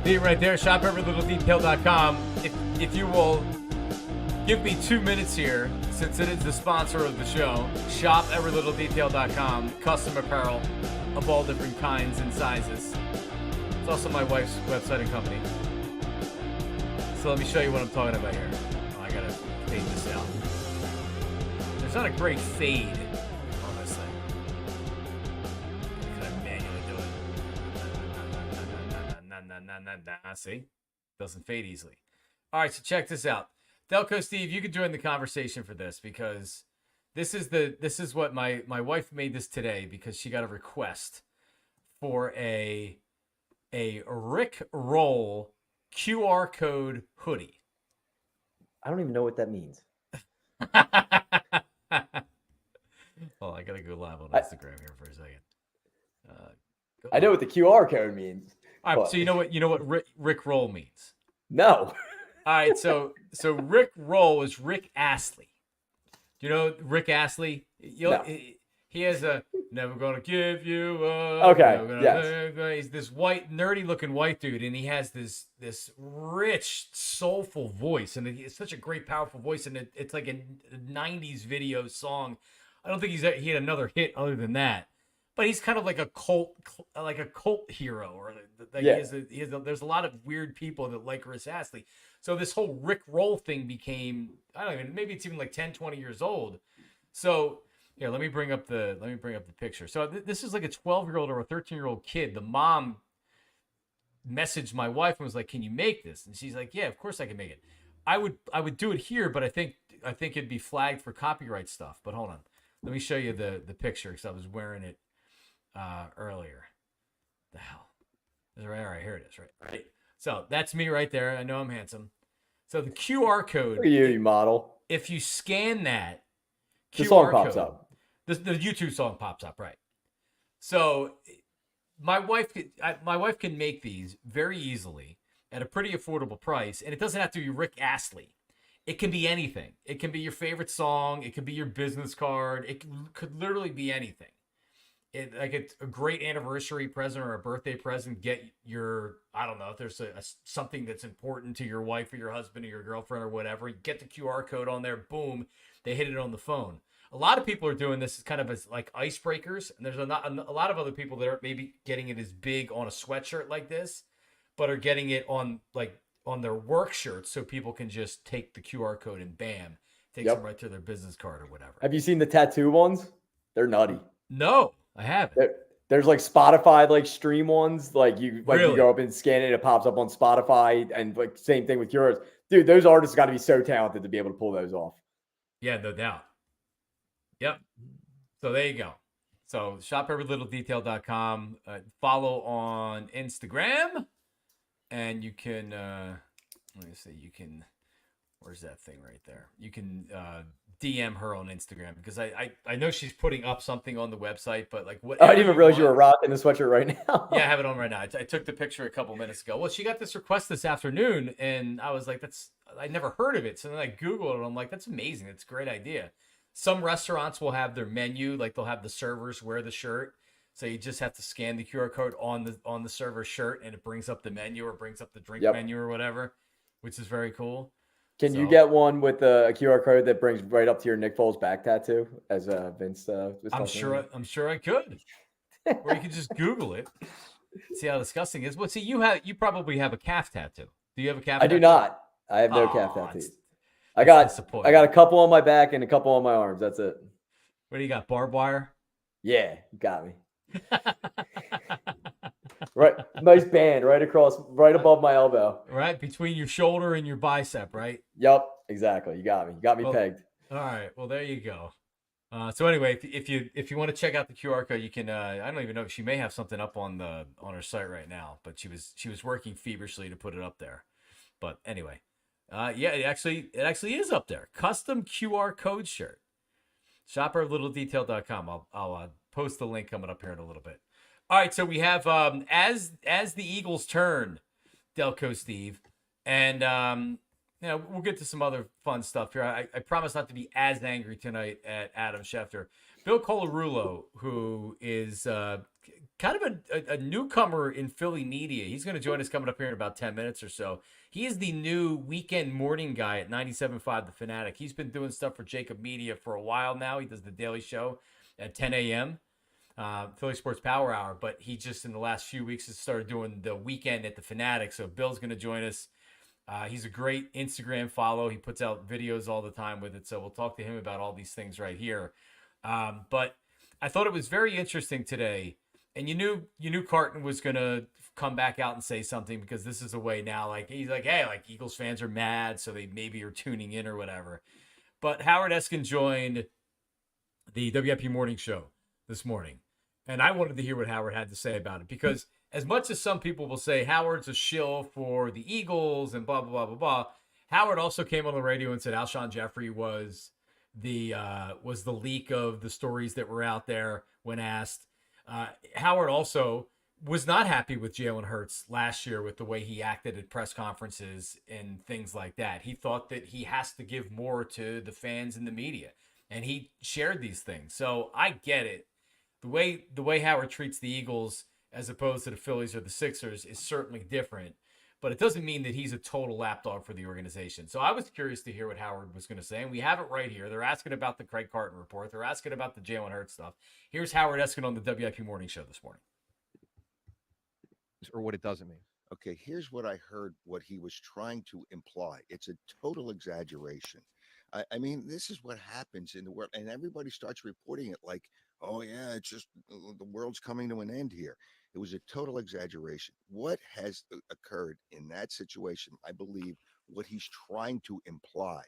Need right there, shopeverylittledetail.com. If you will give me 2 minutes here, since it is the sponsor of the show, shopeverylittledetail.com, custom apparel of all different kinds and sizes. It's also my wife's website and company. So let me show you what I'm talking about here. Oh, I gotta fade this out. There's not a great fade on this thing. Can I manually do it? See? Doesn't fade easily. All right, so check this out. Delco Steve, you could join the conversation for this because this is what my wife made this today because she got a request for a Rick Roll QR code hoodie. I don't even know what that means. Well, I gotta go live on Instagram here for a second. I know what the QR code means. All right, but... so you know what Rick Roll means? No. All right, so Rick Roll is Rick Astley. Do you know Rick Astley? No. He has a never gonna give you up. Okay. Yes. He's this white, nerdy-looking white dude, and he has this rich, soulful voice, and it's such a great, powerful voice, and it's like a '90s video song. I don't think he had another hit other than that, but he's kind of like a cult hero, or yeah. There's a lot of weird people that like Rick Astley. So this whole Rick Roll thing became, I don't even, maybe it's even like 10, 20 years old. So. Yeah, let me bring up the picture. So this is like a 12-year-old or a 13-year-old kid. The mom messaged my wife and was like, "Can you make this?" And she's like, "Yeah, of course I can make it. I would do it here, but I think it'd be flagged for copyright stuff." But hold on, let me show you the picture because I was wearing it earlier. The hell, is it right? All right, here it is. Right. So that's me right there. I know I'm handsome. So the QR code. Look at you model. If you scan that, the song pops up. The YouTube song pops up, right? So my wife can make these very easily at a pretty affordable price, and it doesn't have to be Rick Astley. It can be anything. It can be your favorite song. It can be your business card. It could literally be anything. It's a great anniversary present or a birthday present. Get your, I don't know, if there's something that's important to your wife or your husband or your girlfriend or whatever, get the QR code on there. Boom, they hit it on the phone. A lot of people are doing this kind of as like icebreakers, and there's a lot of other people that are maybe getting it as big on a sweatshirt like this, but are getting it on their work shirts so people can just take the QR code and bam, takes them right to their business card or whatever. Have you seen the tattoo ones? They're nutty. No, I haven't. There's like Spotify like stream ones, like you really? You go up and scan it pops up on Spotify, and like same thing with yours. Dude, those artists got to be so talented to be able to pull those off. Yeah, no doubt. Yep. So there you go. So shopeverylittledetail.com. Follow on Instagram, and you can let me see. You can. Where's that thing right there? You can DM her on Instagram because I know she's putting up something on the website, but like what? I didn't even realize you were rocking the sweatshirt right now. Yeah, I have it on right now. I took the picture a couple minutes ago. Well, she got this request this afternoon, and I was like, I never heard of it. So then I Googled it, and I'm like, that's amazing. That's a great idea. Some restaurants will have their menu, like they'll have the servers wear the shirt. So you just have to scan the QR code on the server's shirt, and it brings up the menu or brings up the drink menu or whatever, which is very cool. Can you get one with a QR code that brings right up to your Nick Foles back tattoo, as Vince? I'm sure I could. Or you could just Google it, see how disgusting it is. Well, see, you probably have a calf tattoo. Do you have a calf? I do not. I have no calf tattoos. I got a couple on my back and a couple on my arms. That's it. What do you got? Barbed wire? Yeah, you got me. Right, nice band right above my elbow. Right between your shoulder and your bicep, right? Yep, exactly. You got me. You got me pegged. All right. Well, there you go. So anyway, if you want to check out the QR code, you can. I don't even know if she may have something up on her site right now, but she was working feverishly to put it up there. But anyway. Yeah, it actually is up there. Custom QR code shirt. Shopeverylittledetail.com. I'll post the link coming up here in a little bit. All right, so we have as the Eagles turn, Delco Steve, and we'll get to some other fun stuff here. I promise not to be as angry tonight at Adam Schefter. Bill Colarulo, who is kind of a newcomer in Philly media. He's going to join us coming up here in about 10 minutes or so. He is the new weekend morning guy at 97.5 The Fanatic. He's been doing stuff for Jacob Media for a while now. He does the Daily Show at 10 a.m., Philly Sports Power Hour, but he just in the last few weeks has started doing the weekend at The Fanatic. So Bill's going to join us. He's a great Instagram follow. He puts out videos all the time with it. So we'll talk to him about all these things right here. But I thought it was very interesting today. And you knew Carton was going to come back out and say something, because this is a way now, like, he's like, hey, like, Eagles fans are mad, so they maybe are tuning in or whatever. But Howard Eskin joined the WIP morning show this morning. And I wanted to hear what Howard had to say about it, because as much as some people will say Howard's a shill for the Eagles and blah, blah, blah, blah, blah, Howard also came on the radio and said Alshon Jeffrey was the leak of the stories that were out there when asked. Howard also was not happy with Jalen Hurts last year with the way he acted at press conferences and things like that. He thought that he has to give more to the fans and the media, and he shared these things. So I get it. The way Howard treats the Eagles as opposed to the Phillies or the Sixers is certainly different, but it doesn't mean that he's a total lapdog for the organization. So I was curious to hear what Howard was going to say, and we have it right here. They're asking about the Craig Carton report. They're asking about the Jalen Hurts stuff. Here's Howard Eskin on the WIP Morning Show this morning. Or what it doesn't mean. Okay, here's what I heard, what he was trying to imply. It's a total exaggeration. I mean, this is what happens in the world, and everybody starts reporting it like, oh, yeah, it's just the world's coming to an end here. It was a total exaggeration. What has occurred in that situation, I believe, what he's trying to imply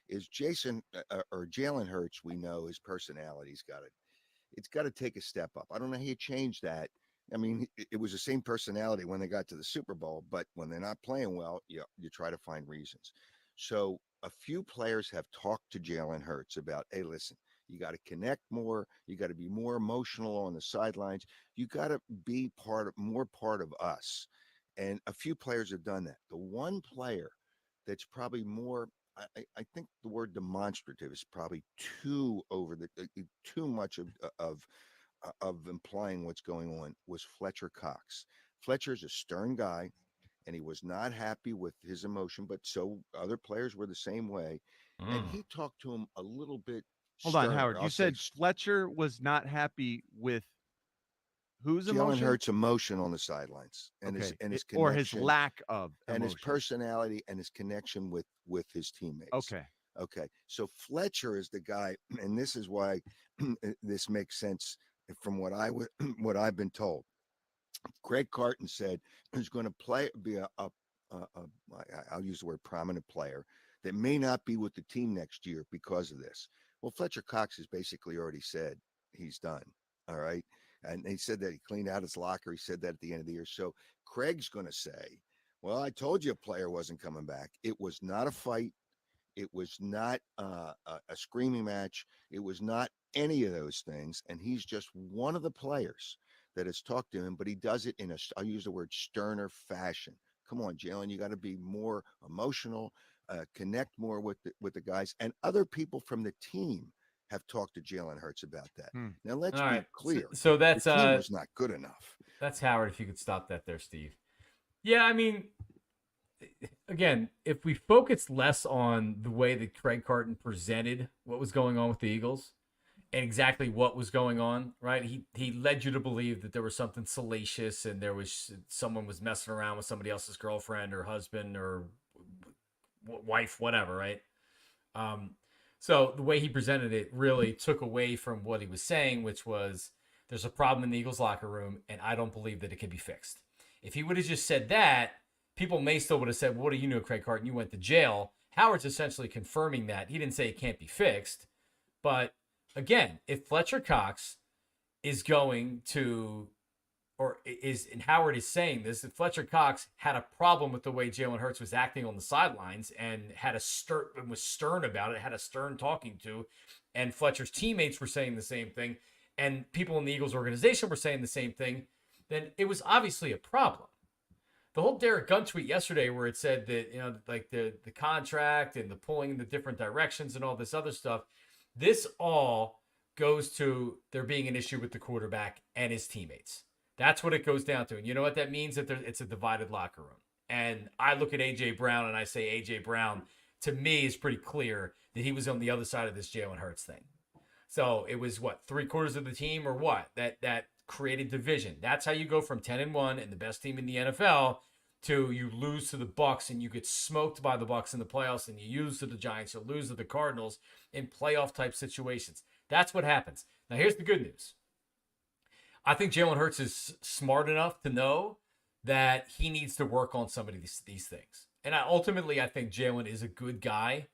is Jason or Jalen Hurts, we know his personality's it's got to take a step up. I don't know how you change that. I mean, it was the same personality when they got to the Super Bowl, but when they're not playing well, you try to find reasons. So a few players have talked to Jalen Hurts about, hey, listen, you got to connect more. You got to be more emotional on the sidelines. You got to be more part of us. And a few players have done that. The one player that's probably more, I think the word demonstrative is probably too much of implying what's going on, was Fletcher Cox. Fletcher's a stern guy, and he was not happy with his emotion, but so other players were the same way. And he talked to him a little bit. Hold on, Howard. You said Fletcher was not happy with whose emotion? Jalen Hurts' emotion on the sidelines, and his connection, or his lack of emotion. And his personality and his connection with his teammates. Okay. So Fletcher is the guy, and this is why this makes sense from what I've been told. Craig Carton said he's going to be I'll use the word prominent player that may not be with the team next year because of this. Well, Fletcher Cox has basically already said he's done. All right. And he said that he cleaned out his locker. He said that at the end of the year. So Craig's going to say, well, I told you a player wasn't coming back. It was not a fight. It was not a screaming match. It was not any of those things. And he's just one of the players that has talked to him, but he does it in I'll use the word sterner fashion. Come on, Jalen, you got to be more emotional, connect more with the guys. And other people from the team have talked to Jalen Hurts about that. Now, let's be clear. So that's the team was not good enough. That's Howard, if you could stop that there, Steve. Yeah, I mean, again, if we focus less on the way that Craig Carton presented what was going on with the Eagles and exactly what was going on, right? He led you to believe that there was something salacious and someone was messing around with somebody else's girlfriend or husband or wife, whatever, right? So the way he presented it really took away from what he was saying, which was there's a problem in the Eagles locker room and I don't believe that it can be fixed. If he would have just said that, people may still would have said, well, what do you know, Craig Carton? You went to jail. Howard's essentially confirming that. He didn't say it can't be fixed. But again, if Fletcher Cox is going to, and Howard is saying this, if Fletcher Cox had a problem with the way Jalen Hurts was acting on the sidelines and was stern about it, had a stern talking to, and Fletcher's teammates were saying the same thing, and people in the Eagles organization were saying the same thing, then it was obviously a problem. The whole Derek Gunn tweet yesterday where it said that, like the contract and the pulling in the different directions and all this other stuff, this all goes to there being an issue with the quarterback and his teammates. That's what it goes down to. And you know what that means? That it's a divided locker room. And I look at A.J. Brown and I say A.J. Brown, to me, is pretty clear that he was on the other side of this Jalen Hurts thing. So it was, what, 3/4 of the team or what? That created division. That's how you go from 10-1 and the best team in the NFL to you lose to the Bucs and you get smoked by the Bucs in the playoffs, and you lose to the Giants, you lose to the Cardinals in playoff-type situations. That's what happens. Now, here's the good news. I think Jalen Hurts is smart enough to know that he needs to work on some of these things. And ultimately, I think Jalen is a good guy,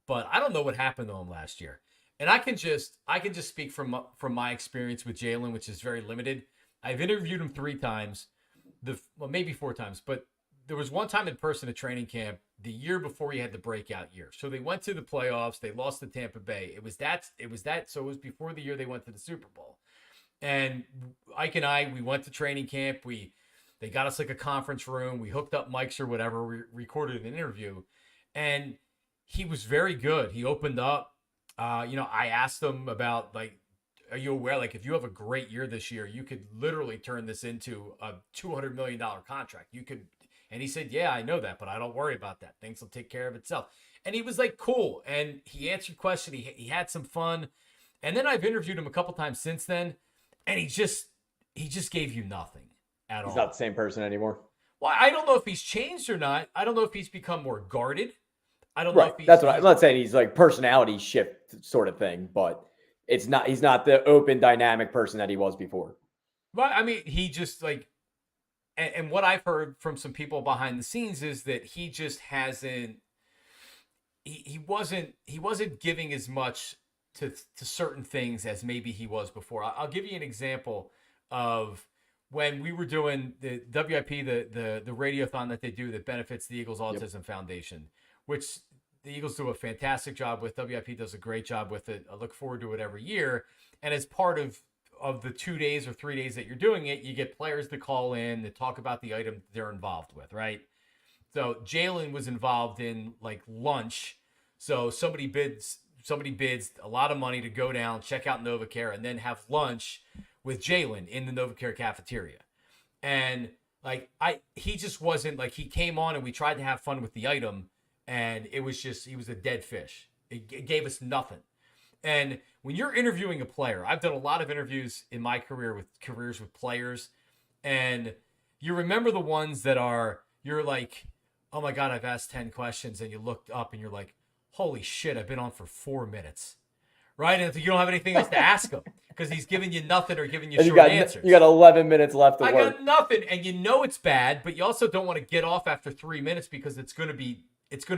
but I don't know what happened to him last year. And I can just speak from my experience with Jalen, which is very limited. I've interviewed him 3 times, maybe 4 times, but there was one time in person at training camp the year before he had the breakout year. So they went to the playoffs, they lost to Tampa Bay. So it was before the year they went to the Super Bowl. And Ike and I, we went to training camp. They got us like a conference room. We hooked up mics or whatever. We recorded an interview, and he was very good. He opened up. I asked him about, like, are you aware, like, if you have a great year this year, you could literally turn this into a $200 million contract. You could, and he said, yeah, I know that, but I don't worry about that. Things will take care of itself. And he was like, cool. And he answered questions. He had some fun. And then I've interviewed him a couple times since then, and he just gave you nothing at all. He's not the same person anymore. Well, I don't know if he's changed or not. I don't know if he's become more guarded. I don't know if That's what I'm not saying he's like personality shift sort of thing, but he's not the open dynamic person that he was before. But I mean, he just like, and what I've heard from some people behind the scenes is that he just hasn't, he wasn't giving as much to certain things as maybe he was before. I'll give you an example of when we were doing the WIP, the radiothon that they do that benefits the Eagles Autism Foundation, which the Eagles do a fantastic job with. WIP does a great job with it. I look forward to it every year. And as part of the 2 days or 3 days that you're doing it, you get players to call in to talk about the item they're involved with, right? So Jalen was involved in like lunch. So somebody bids a lot of money to go down, check out NovaCare, and then have lunch with Jalen in the NovaCare cafeteria. And like he just wasn't like, he came on and we tried to have fun with the item, and it was just, he was a dead fish. It gave us nothing. And when you're interviewing a player, I've done a lot of interviews in my careers with players, and you remember the ones that you're like, oh my God, I've asked 10 questions, and you looked up and you're like, holy shit, I've been on for 4 minutes. Right? And you don't have anything else to ask him because he's giving you nothing or giving you short answers. You got 11 minutes left to work. I got nothing. And you know it's bad, but you also don't want to get off after 3 minutes because it's going to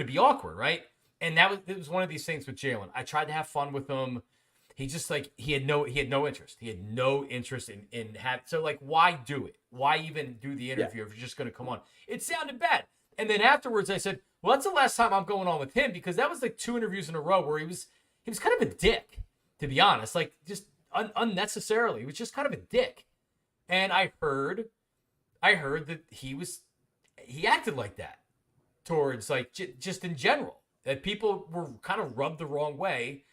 be awkward, right? And it was one of these things with Jalen. I tried to have fun with him. He just like, he had no interest. He had no interest in so like, why do it? Why even do the interview if you're just going to come on? It sounded bad. And then afterwards I said, well, that's the last time I'm going on with him, because that was like 2 interviews in a row where he was kind of a dick, to be honest, like just unnecessarily. He was just kind of a dick. And I heard that he acted like that towards like just in general, that people were kind of rubbed the wrong way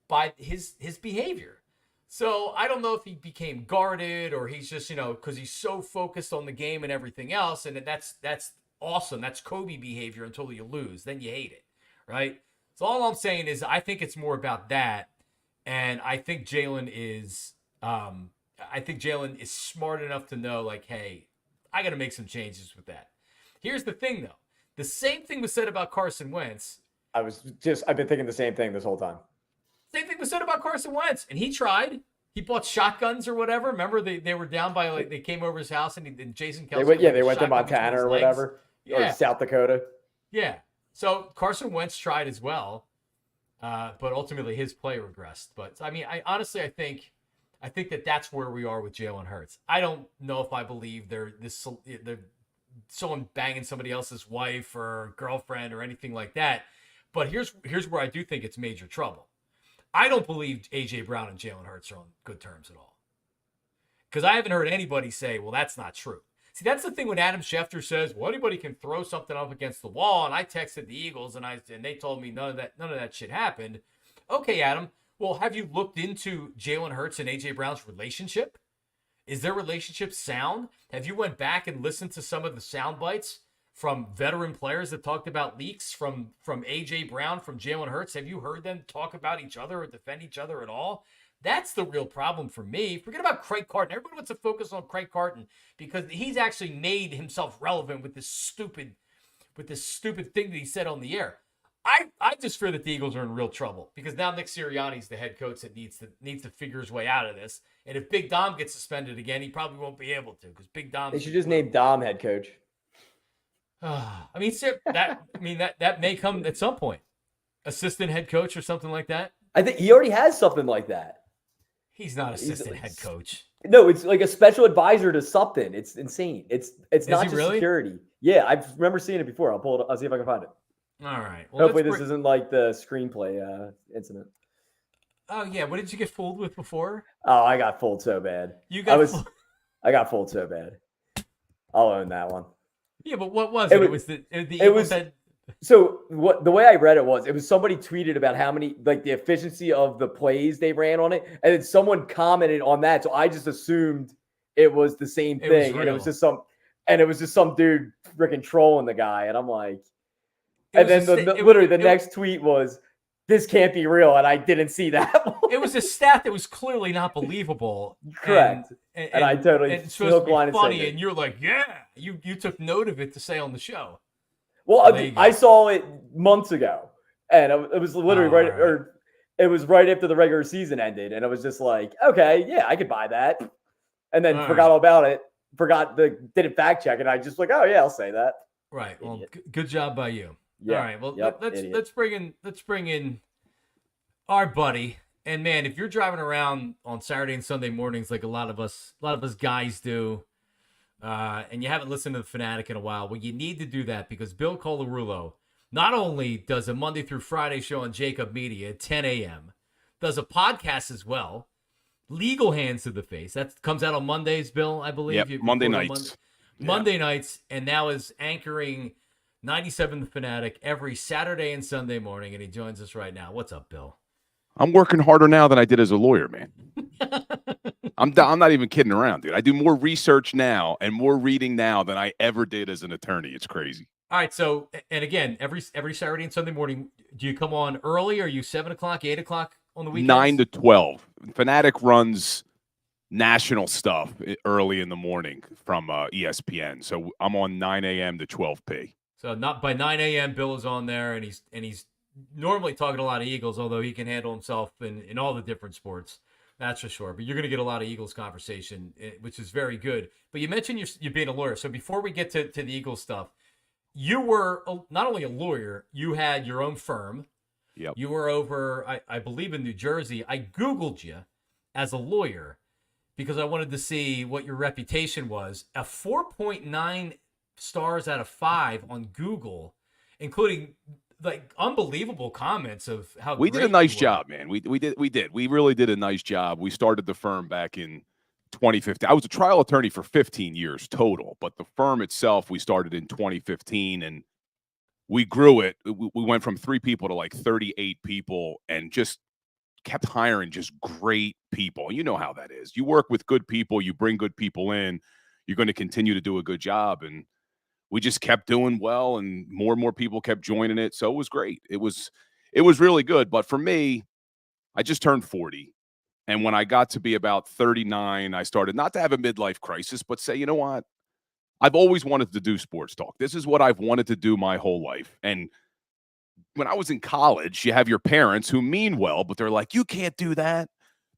by his behavior. So I don't know if he became guarded or he's just, because he's so focused on the game and everything else. And that's awesome. That's Kobe behavior until you lose. Then you hate it, right? So all I'm saying is I think it's more about that. And I think Jalen is smart enough to know, like, hey, I got to make some changes with that. Here's the thing, though. The same thing was said about Carson Wentz. I've been thinking the same thing this whole time. Same thing was said about Carson Wentz. And he tried. He bought shotguns or whatever. Remember, they were down by, like, they came over his house and Jason Kelce. They went to Montana or whatever. Yeah. Or South Dakota. Yeah. So Carson Wentz tried as well. But ultimately his play regressed. But I mean, I think that's where we are with Jalen Hurts. I don't know if I believe they're someone banging somebody else's wife or girlfriend or anything like that. But here's where I do think it's major trouble. I don't believe A.J. Brown and Jalen Hurts are on good terms at all. Because I haven't heard anybody say, well, that's not true. See, that's the thing when Adam Schefter says, well, anybody can throw something up against the wall. And I texted the Eagles and they told me none of that shit happened. Okay, Adam. Well, have you looked into Jalen Hurts and A.J. Brown's relationship? Is their relationship sound? Have you went back and listened to some of the sound bites from veteran players that talked about leaks from A.J. Brown, from Jalen Hurts? Have you heard them talk about each other or defend each other at all? That's the real problem for me. Forget about Craig Carton. Everybody wants to focus on Craig Carton because he's actually made himself relevant with this stupid thing that he said on the air. I just fear that the Eagles are in real trouble because now Nick Sirianni's the head coach that needs to figure his way out of this. And if Big Dom gets suspended again, he probably won't be able to because Big Dom. They should just name Dom head coach. I mean, that may come at some point. Assistant head coach or something like that. I think he already has something like that. He's not assistant head coach. No, it's like a special advisor to something. It's insane. It's not just really? security. Yeah, I remember seeing it before. I'll pull it. I'll see if I can find it. All right. Well, hopefully this isn't like the screenplay incident. Oh yeah, what did you get fooled with before? Oh, I got fooled so bad. I got fooled so bad. I'll own that one. Yeah, but what was it? It was So what the way I read it was somebody tweeted about how many, like, the efficiency of the plays they ran on it, and then someone commented on that. So I just assumed it was the same thing, and it was just some dude freaking trolling the guy, and I'm like, and then literally the next tweet was, "This can't be real," and I didn't see that one. It was a stat that was clearly not believable. Correct. And I totally it's supposed to be funny, and you're like, yeah, you took note of it to say on the show. Well, I saw it months ago, and it was literally it was right after the regular season ended, and it was just like, okay, yeah, I could buy that, and then forgot all about it, didn't fact check, and I just like, oh yeah, I'll say that. Right. Well, good job by you. Yeah. All right. Well, let's bring in our buddy. And man, if you're driving around on Saturday and Sunday mornings like a lot of us guys do, and you haven't listened to the Fanatic in a while, well, you need to do that because Bill Colarulo not only does a Monday through Friday show on Jacob Media at 10 a.m., does a podcast as well, Legal Hands to the Face. That comes out on Mondays, Bill, I believe. Yep, Monday nights. Monday nights, and now is anchoring 97 The Fanatic every Saturday and Sunday morning, and he joins us right now. What's up, Bill? I'm working harder now than I did as a lawyer, man. I'm not even kidding around, dude. I do more research now and more reading now than I ever did as an attorney. It's crazy. All right. So, and again, every Saturday and Sunday morning, do you come on early? Are you 7 o'clock, 8 o'clock on the weekends? 9 to 12. Fanatic runs national stuff early in the morning from ESPN. So I'm on 9 a.m. to 12 p. So not by 9 a.m. Bill is on there, and he's normally talking a lot of Eagles, although he can handle himself in all the different sports. That's for sure. But you're going to get a lot of Eagles conversation, which is very good. But you mentioned you being a lawyer. So before we get to the Eagles stuff, you were not only a lawyer, you had your own firm. Yep. You were over, I believe, in New Jersey. I Googled you as a lawyer because I wanted to see what your reputation was. A 4.9 stars out of 5 on Google, including like unbelievable comments of how we did a nice job, man. We really did a nice job. We started the firm back in 2015. I was a trial attorney for 15 years total, but the firm itself we started in 2015, and we grew it. We went from 3 people to like 38 people, and just kept hiring just great people. You know how that is. You work with good people, you bring good people in, you're going to continue to do a good job, and we just kept doing well, and more people kept joining it. So it was great. It was really good. But for me, I just turned 40. And when I got to be about 39, I started not to have a midlife crisis, but say, you know what? I've always wanted to do sports talk. This is what I've wanted to do my whole life. And when I was in college, you have your parents who mean well, but they're like, you can't do that.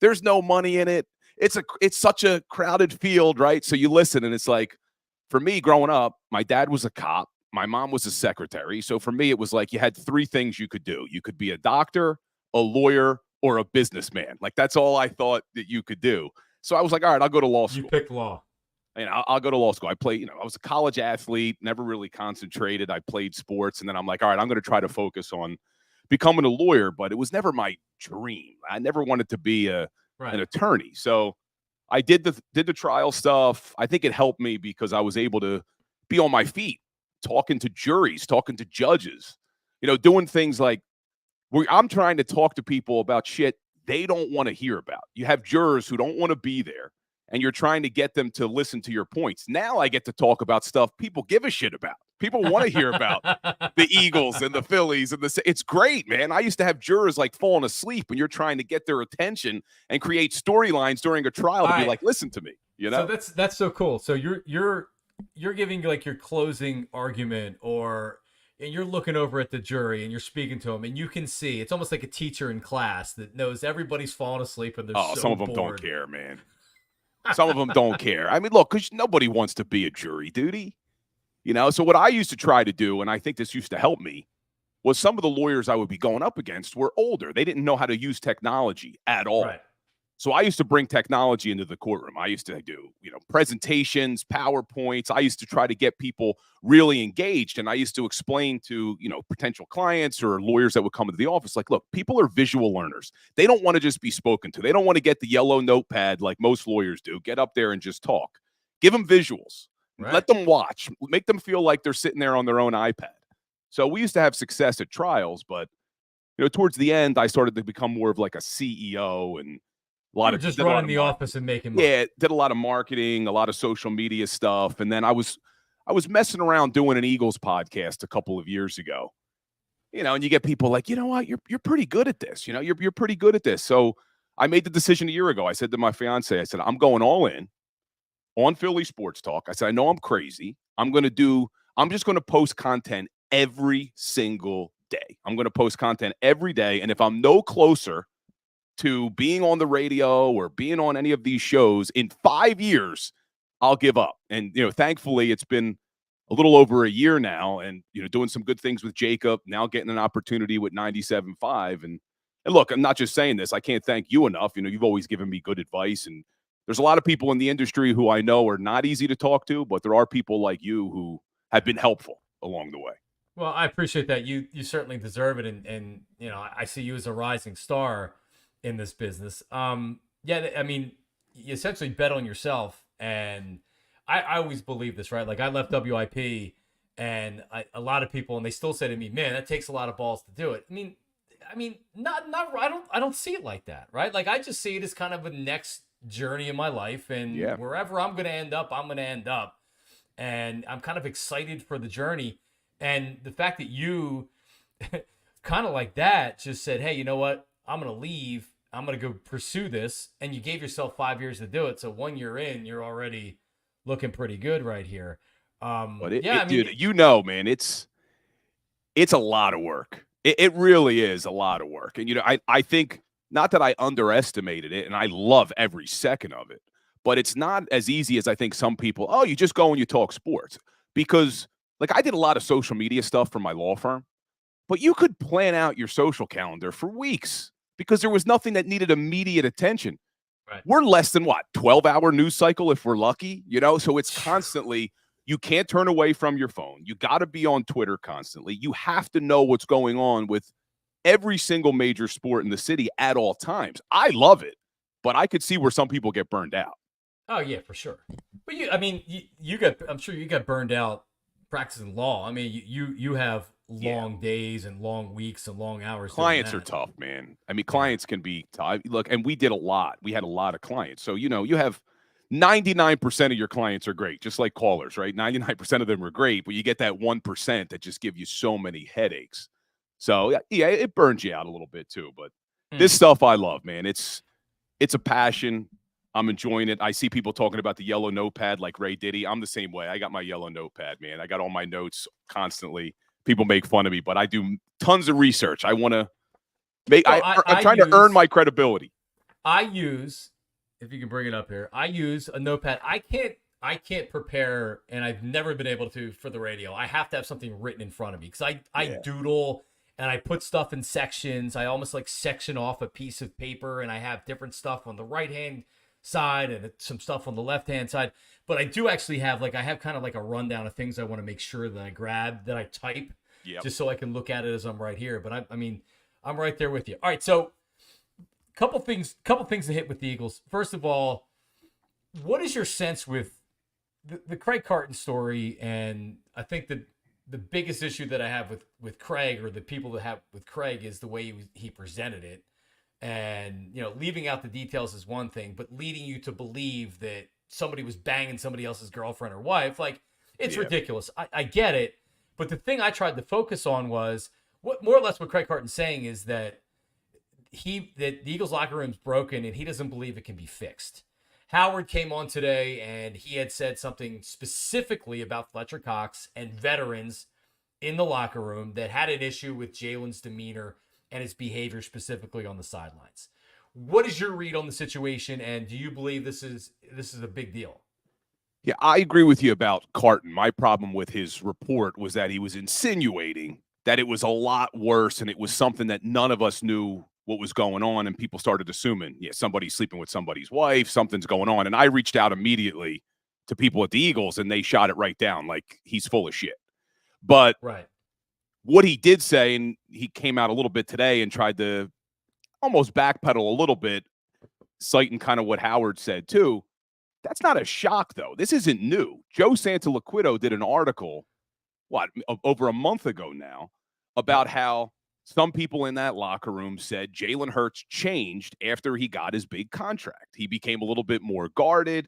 There's no money in it. It's such a crowded field, right? So you listen, and it's like, for me, growing up, my dad was a cop. My mom was a secretary. So for me, it was like you had 3 things you could do. You could be a doctor, a lawyer, or a businessman. Like, that's all I thought that you could do. So I was like, all right, I'll go to law school. You picked law. And I'll go to law school. I was a college athlete, never really concentrated. I played sports. And then I'm like, all right, I'm going to try to focus on becoming a lawyer. But it was never my dream. I never wanted to be an attorney. So I did the trial stuff. I think it helped me because I was able to be on my feet, talking to juries, talking to judges, doing things like I'm trying to talk to people about shit they don't want to hear about. You have jurors who don't want to be there, and you're trying to get them to listen to your points. Now I get to talk about stuff people give a shit about. People want to hear about the Eagles and the Phillies and it's great, man. I used to have jurors like falling asleep when you're trying to get their attention and create storylines during a trial to be like, listen to me, you know? So that's so cool. So you're giving like your closing argument, and you're looking over at the jury and you're speaking to them, and you can see it's almost like a teacher in class that knows everybody's falling asleep and they're so some of them bored. don't care, man. Some of them don't care. I mean, look, because nobody wants to be a jury duty. You know, so what I used to try to do, and I think this used to help me, was some of the lawyers I would be going up against were older. They didn't know how to use technology at all. Right. So I used to bring technology into the courtroom. I used to do, presentations, PowerPoints. I used to try to get people really engaged. And I used to explain to, potential clients or lawyers that would come into the office, like, look, people are visual learners. They don't want to just be spoken to. They don't want to get the yellow notepad like most lawyers do. Get up there and just talk. Give them visuals. Right. Let them watch. Make them feel like they're sitting there on their own iPad. So we used to have success at trials, but towards the end, I started to become more of like a CEO and a lot of just running the office and making money. Yeah, did a lot of marketing, a lot of social media stuff, and then I was messing around doing an Eagles podcast a couple of years ago. And you get people like, you know what, you're pretty good at this. You're pretty good at this. So I made the decision a year ago. I said to my fiance, I said, I'm going all in on Philly Sports Talk. I said, I know I'm crazy. I'm just going to post content every single day. I'm going to post content every day. And if I'm no closer to being on the radio or being on any of these shows in 5 years, I'll give up. And, thankfully it's been a little over a year now and, doing some good things with Jacob, now getting an opportunity with 97.5. And look, I'm not just saying this. I can't thank you enough. You've always given me good advice, and there's a lot of people in the industry who I know are not easy to talk to, but there are people like you who have been helpful along the way. Well, I appreciate that. You certainly deserve it. And I see you as a rising star in this business. Yeah, I mean, you essentially bet on yourself. And I always believe this, right? Like I left WIP and a lot of people, and they still say to me, man, that takes a lot of balls to do it. I mean, not, I don't see it like that, right? Like I just see it as kind of a next journey in my life, and wherever I'm going to end up, I'm going to end up. And I'm kind of excited for the journey. And the fact that you kind of like that just said, hey, you know what? I'm going to leave. I'm going to go pursue this. And you gave yourself 5 years to do it. So 1 year in, you're already looking pretty good right here. Dude, man, it's a lot of work. It really is a lot of work. And, I think not that I underestimated it, and I love every second of it, but it's not as easy as I think some people, you just go and you talk sports. Because, like, I did a lot of social media stuff for my law firm, but you could plan out your social calendar for weeks because there was nothing that needed immediate attention. Right. We're less than 12-hour news cycle if we're lucky, so it's constantly, you can't turn away from your phone. You got to be on Twitter constantly. You have to know what's going on with every single major sport in the city at all times. I love it, but I could see where some people get burned out. Oh yeah, for sure. But I'm sure you got burned out practicing law. I mean, you have long days and long weeks and long hours. Clients are tough, man. I mean, clients can be tough. Look, and we did a lot. We had a lot of clients. So, you have 99% of your clients are great, just like callers, right? 99% of them are great, but you get that 1% that just give you so many headaches. So, yeah, it burns you out a little bit too. But this stuff I love, man. It's a passion. I'm enjoying it. I see people talking about the yellow notepad like Ray Diddy. I'm the same way. I got my yellow notepad, man. I got all my notes constantly. People make fun of me, but I do tons of research. I want to make. I'm trying to earn my credibility. I use, if you can bring it up here, I use a notepad. I can't prepare, and I've never been able to for the radio. I have to have something written in front of me because I doodle and I put stuff in sections. I almost like section off a piece of paper, and I have different stuff on the right hand side and some stuff on the left hand side. But I do actually have I have kind of like a rundown of things I want to make sure that I grab, that I type, just so I can look at it as I'm right here. But I mean, I'm right there with you. All right, so couple things to hit with the Eagles. First of all, what is your sense with the Craig Carton story? And I think that the biggest issue that I have with Craig, or the people that have with Craig, is the way he presented it. And, leaving out the details is one thing, but leading you to believe that somebody was banging somebody else's girlfriend or wife, like, it's ridiculous. I get it. But the thing I tried to focus on was what more or less what Craig Carton's saying is that the Eagles locker room's broken and he doesn't believe it can be fixed. Howard came on today and he had said something specifically about Fletcher Cox and veterans in the locker room that had an issue with Jalen's demeanor and his behavior specifically on the sidelines. What is your read on the situation, and do you believe this is a big deal? Yeah, I agree with you about Carton. My problem with his report was that he was insinuating that it was a lot worse and it was something that none of us knew what was going on, and people started assuming, somebody's sleeping with somebody's wife, something's going on. And I reached out immediately to people at the Eagles, and they shot it right down like he's full of shit. But what he did say, and he came out a little bit today and tried to almost backpedal a little bit, citing kind of what Howard said too. That's not a shock, though. This isn't new. Joe Santoliquito did an article, over a month ago now, about how some people in that locker room said Jalen Hurts changed after he got his big contract. He became a little bit more guarded.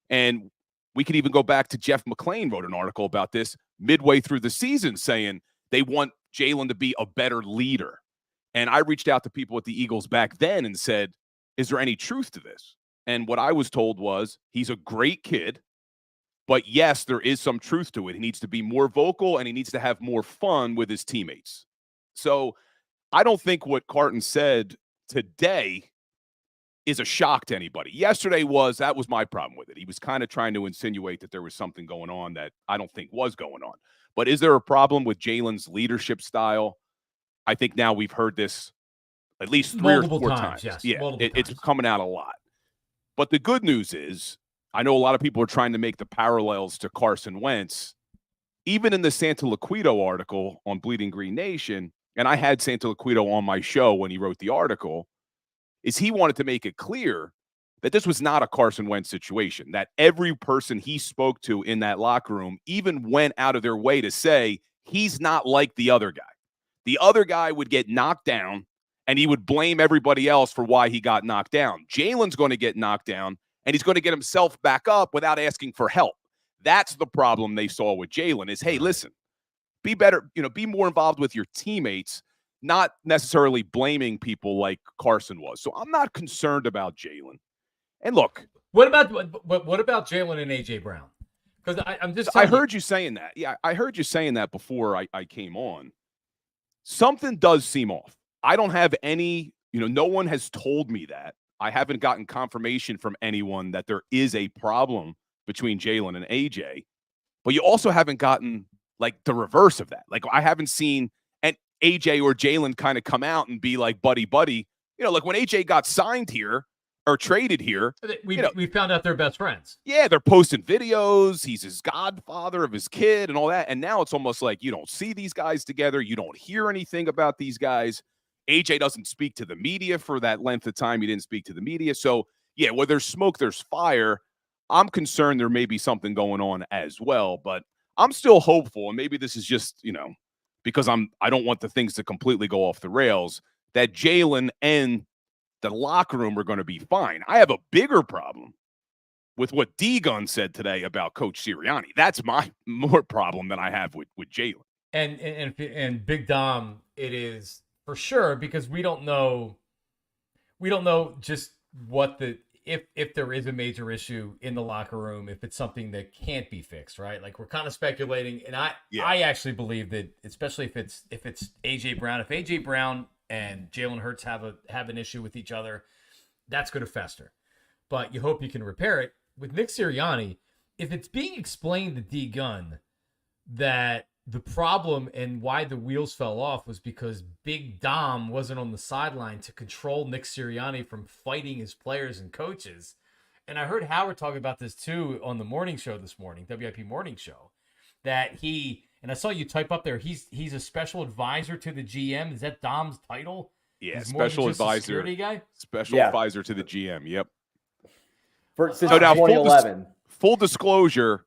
And we could even go back to Jeff McClain wrote an article about this midway through the season saying they want Jalen to be a better leader. And I reached out to people at the Eagles back then and said, is there any truth to this? And what I was told was he's a great kid, but yes, there is some truth to it. He needs to be more vocal and he needs to have more fun with his teammates. So I don't think what Carton said today is a shock to anybody. Yesterday that was my problem with it. He was kind of trying to insinuate that there was something going on that I don't think was going on. But is there a problem with Jalen's leadership style? I think now we've heard this at least three or four times. Yes, it's coming out a lot. But the good news is, I know a lot of people are trying to make the parallels to Carson Wentz. Even in the Santoliquito article on Bleeding Green Nation, and I had Santoliquito on my show when he wrote the article, is he wanted to make it clear that this was not a Carson Wentz situation, that every person he spoke to in that locker room even went out of their way to say he's not like the other guy. The other guy would get knocked down, and he would blame everybody else for why he got knocked down. Jalen's going to get knocked down, and he's going to get himself back up without asking for help. That's the problem they saw with Jalen is, hey, listen, be better, be more involved with your teammates, not necessarily blaming people like Carson was. So I'm not concerned about Jalen. And look. What about Jalen and A.J. Brown? Because I'm just I heard you saying that. Yeah, I heard you saying that before I came on. Something does seem off. I don't have any, no one has told me that. I haven't gotten confirmation from anyone that there is a problem between Jalen and AJ, but you also haven't gotten like the reverse of that. Like I haven't seen an AJ or Jalen kind of come out and be like buddy. Like when AJ got signed here or traded here, we found out they're best friends. Yeah, they're posting videos. He's his godfather of his kid and all that. And now it's almost like you don't see these guys together. You don't hear anything about these guys. AJ doesn't speak to the media for that length of time. He didn't speak to the media. So, yeah, where there's smoke, there's fire. I'm concerned there may be something going on as well, but I'm still hopeful. And maybe this is just, because I don't want the things to completely go off the rails, that Jalen and the locker room are going to be fine. I have a bigger problem with what D-Gun said today about Coach Sirianni. That's my more problem than I have with Jalen. And Big Dom, it is for sure, because we don't know just what if there is a major issue in the locker room, if it's something that can't be fixed, right? Like we're kind of speculating, and I actually believe that, especially if it's AJ Brown, if AJ Brown and Jalen Hurts have an issue with each other, that's going to fester. But you hope you can repair it. With Nick Sirianni, if it's being explained to D-Gun that the problem and why the wheels fell off was because Big Dom wasn't on the sideline to control Nick Sirianni from fighting his players and coaches. And I heard Howard talk about this too on the morning show this morning, WIP morning show, that and I saw you type up there, he's a special advisor to the GM. Is that Dom's title? Yeah, he's special advisor. Security guy? Special advisor to the GM, yep. Since 2011. Full disclosure,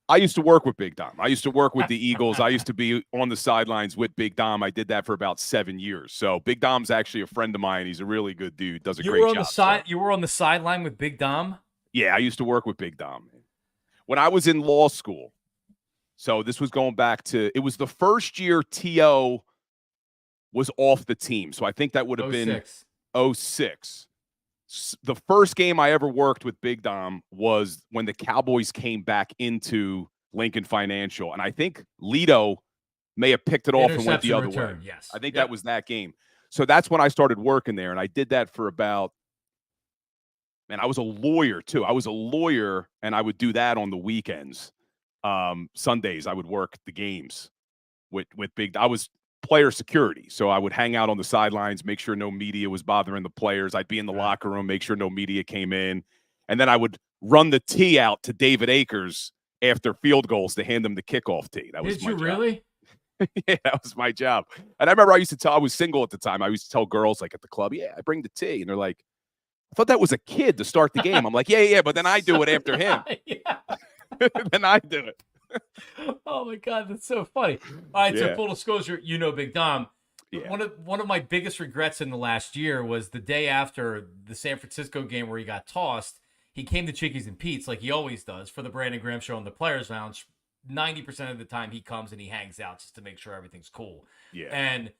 I used to work with Big Dom. I used to work with the Eagles. I used to be on the sidelines with Big Dom. I did that for about 7 years. So Big Dom's actually a friend of mine. He's a really good dude. Does a great job. You were on the sideline with Big Dom? Yeah, I used to work with Big Dom when I was in law school. So this was going back to, it was the first year T.O. was off the team. So I think that would have been 06. The first game I ever worked with Big Dom was when the Cowboys came back into Lincoln Financial. And I think Lito may have picked it off and went the other way. Yes. I think that was that game. So that's when I started working there. And I did that for about, man, I was a lawyer too. I was a lawyer and I would do that on the weekends. Sundays, I would work the games with Big Dom. I was player security. So I would hang out on the sidelines, make sure no media was bothering the players. I'd be in the locker room, make sure no media came in. And then I would run the tee out to David Akers after field goals to hand him the kickoff tee. That was Did my you job. really? Yeah, that was my job. And I remember I was single at the time. I used to tell girls like at the club, yeah, I bring the tee. And they're like, I thought that was a kid to start the game. I'm like, yeah, but then I do it after him. Then I do it. Oh my God, that's so funny. All right, so full disclosure, Big Dom. Yeah. One of my biggest regrets in the last year was the day after the San Francisco game where he got tossed. He came to Chickies and Pete's like he always does for the Brandon Graham show on the Players Lounge. 90% of the time he comes and he hangs out just to make sure everything's cool. Yeah. And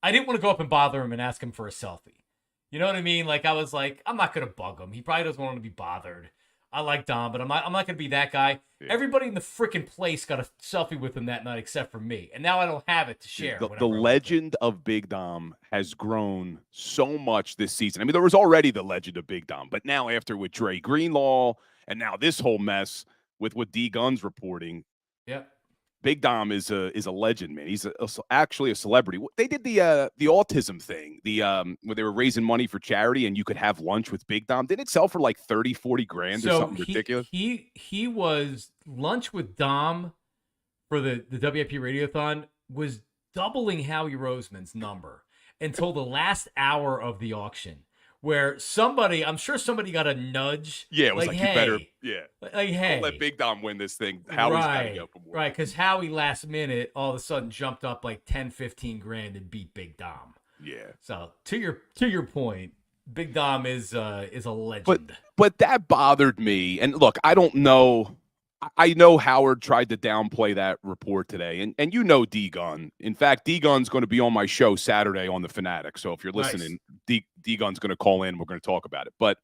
I didn't want to go up and bother him and ask him for a selfie. You know what I mean? Like I was like, I'm not gonna bug him. He probably doesn't want to be bothered. I like Dom, but I'm not going to be that guy. Yeah. Everybody in the freaking place got a selfie with him that night except for me. And now I don't have it to share. The legend of Big Dom has grown so much this season. I mean, there was already the legend of Big Dom, but now after with Dre Greenlaw and now this whole mess with what D Gunn's reporting. Yeah. Big Dom is a legend, man. He's actually a celebrity. They did the autism thing, where they were raising money for charity and you could have lunch with Big Dom. Didn't it sell for like 30-40 grand or something ridiculous? He was lunch with Dom for the WIP Radiothon was doubling Howie Roseman's number until the last hour of the auction. Where I'm sure somebody got a nudge. Yeah, it was like, hey, you better, like, hey, don't let Big Dom win this thing. Howie's got to go for more. Right, because Howie last minute all of a sudden jumped up like 10-15 grand and beat Big Dom. Yeah. So to your point, Big Dom is a legend. But that bothered me. And look, I don't know. I know Howard tried to downplay that report today, and D Gunn. In fact, D Gunn's going to be on my show Saturday on the Fanatic. So if you're listening, nice. D Gunn's going to call in. We're going to talk about it. But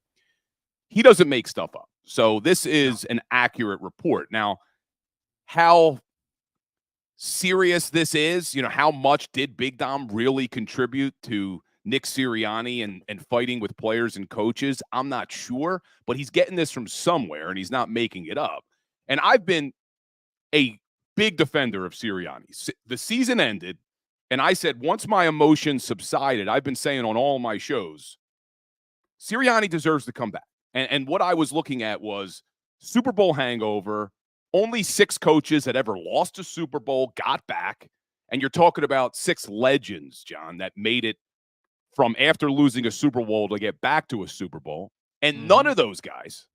he doesn't make stuff up. So this is an accurate report. Now, how serious this is, how much did Big Dom really contribute to Nick Sirianni and fighting with players and coaches? I'm not sure, but he's getting this from somewhere, and he's not making it up. And I've been a big defender of Sirianni. The season ended, and I said, once my emotions subsided, I've been saying on all my shows, Sirianni deserves to come back. And what I was looking at was Super Bowl hangover. Only 6 coaches that ever lost a Super Bowl got back. And you're talking about 6 legends, John, that made it from after losing a Super Bowl to get back to a Super Bowl. And none of those guys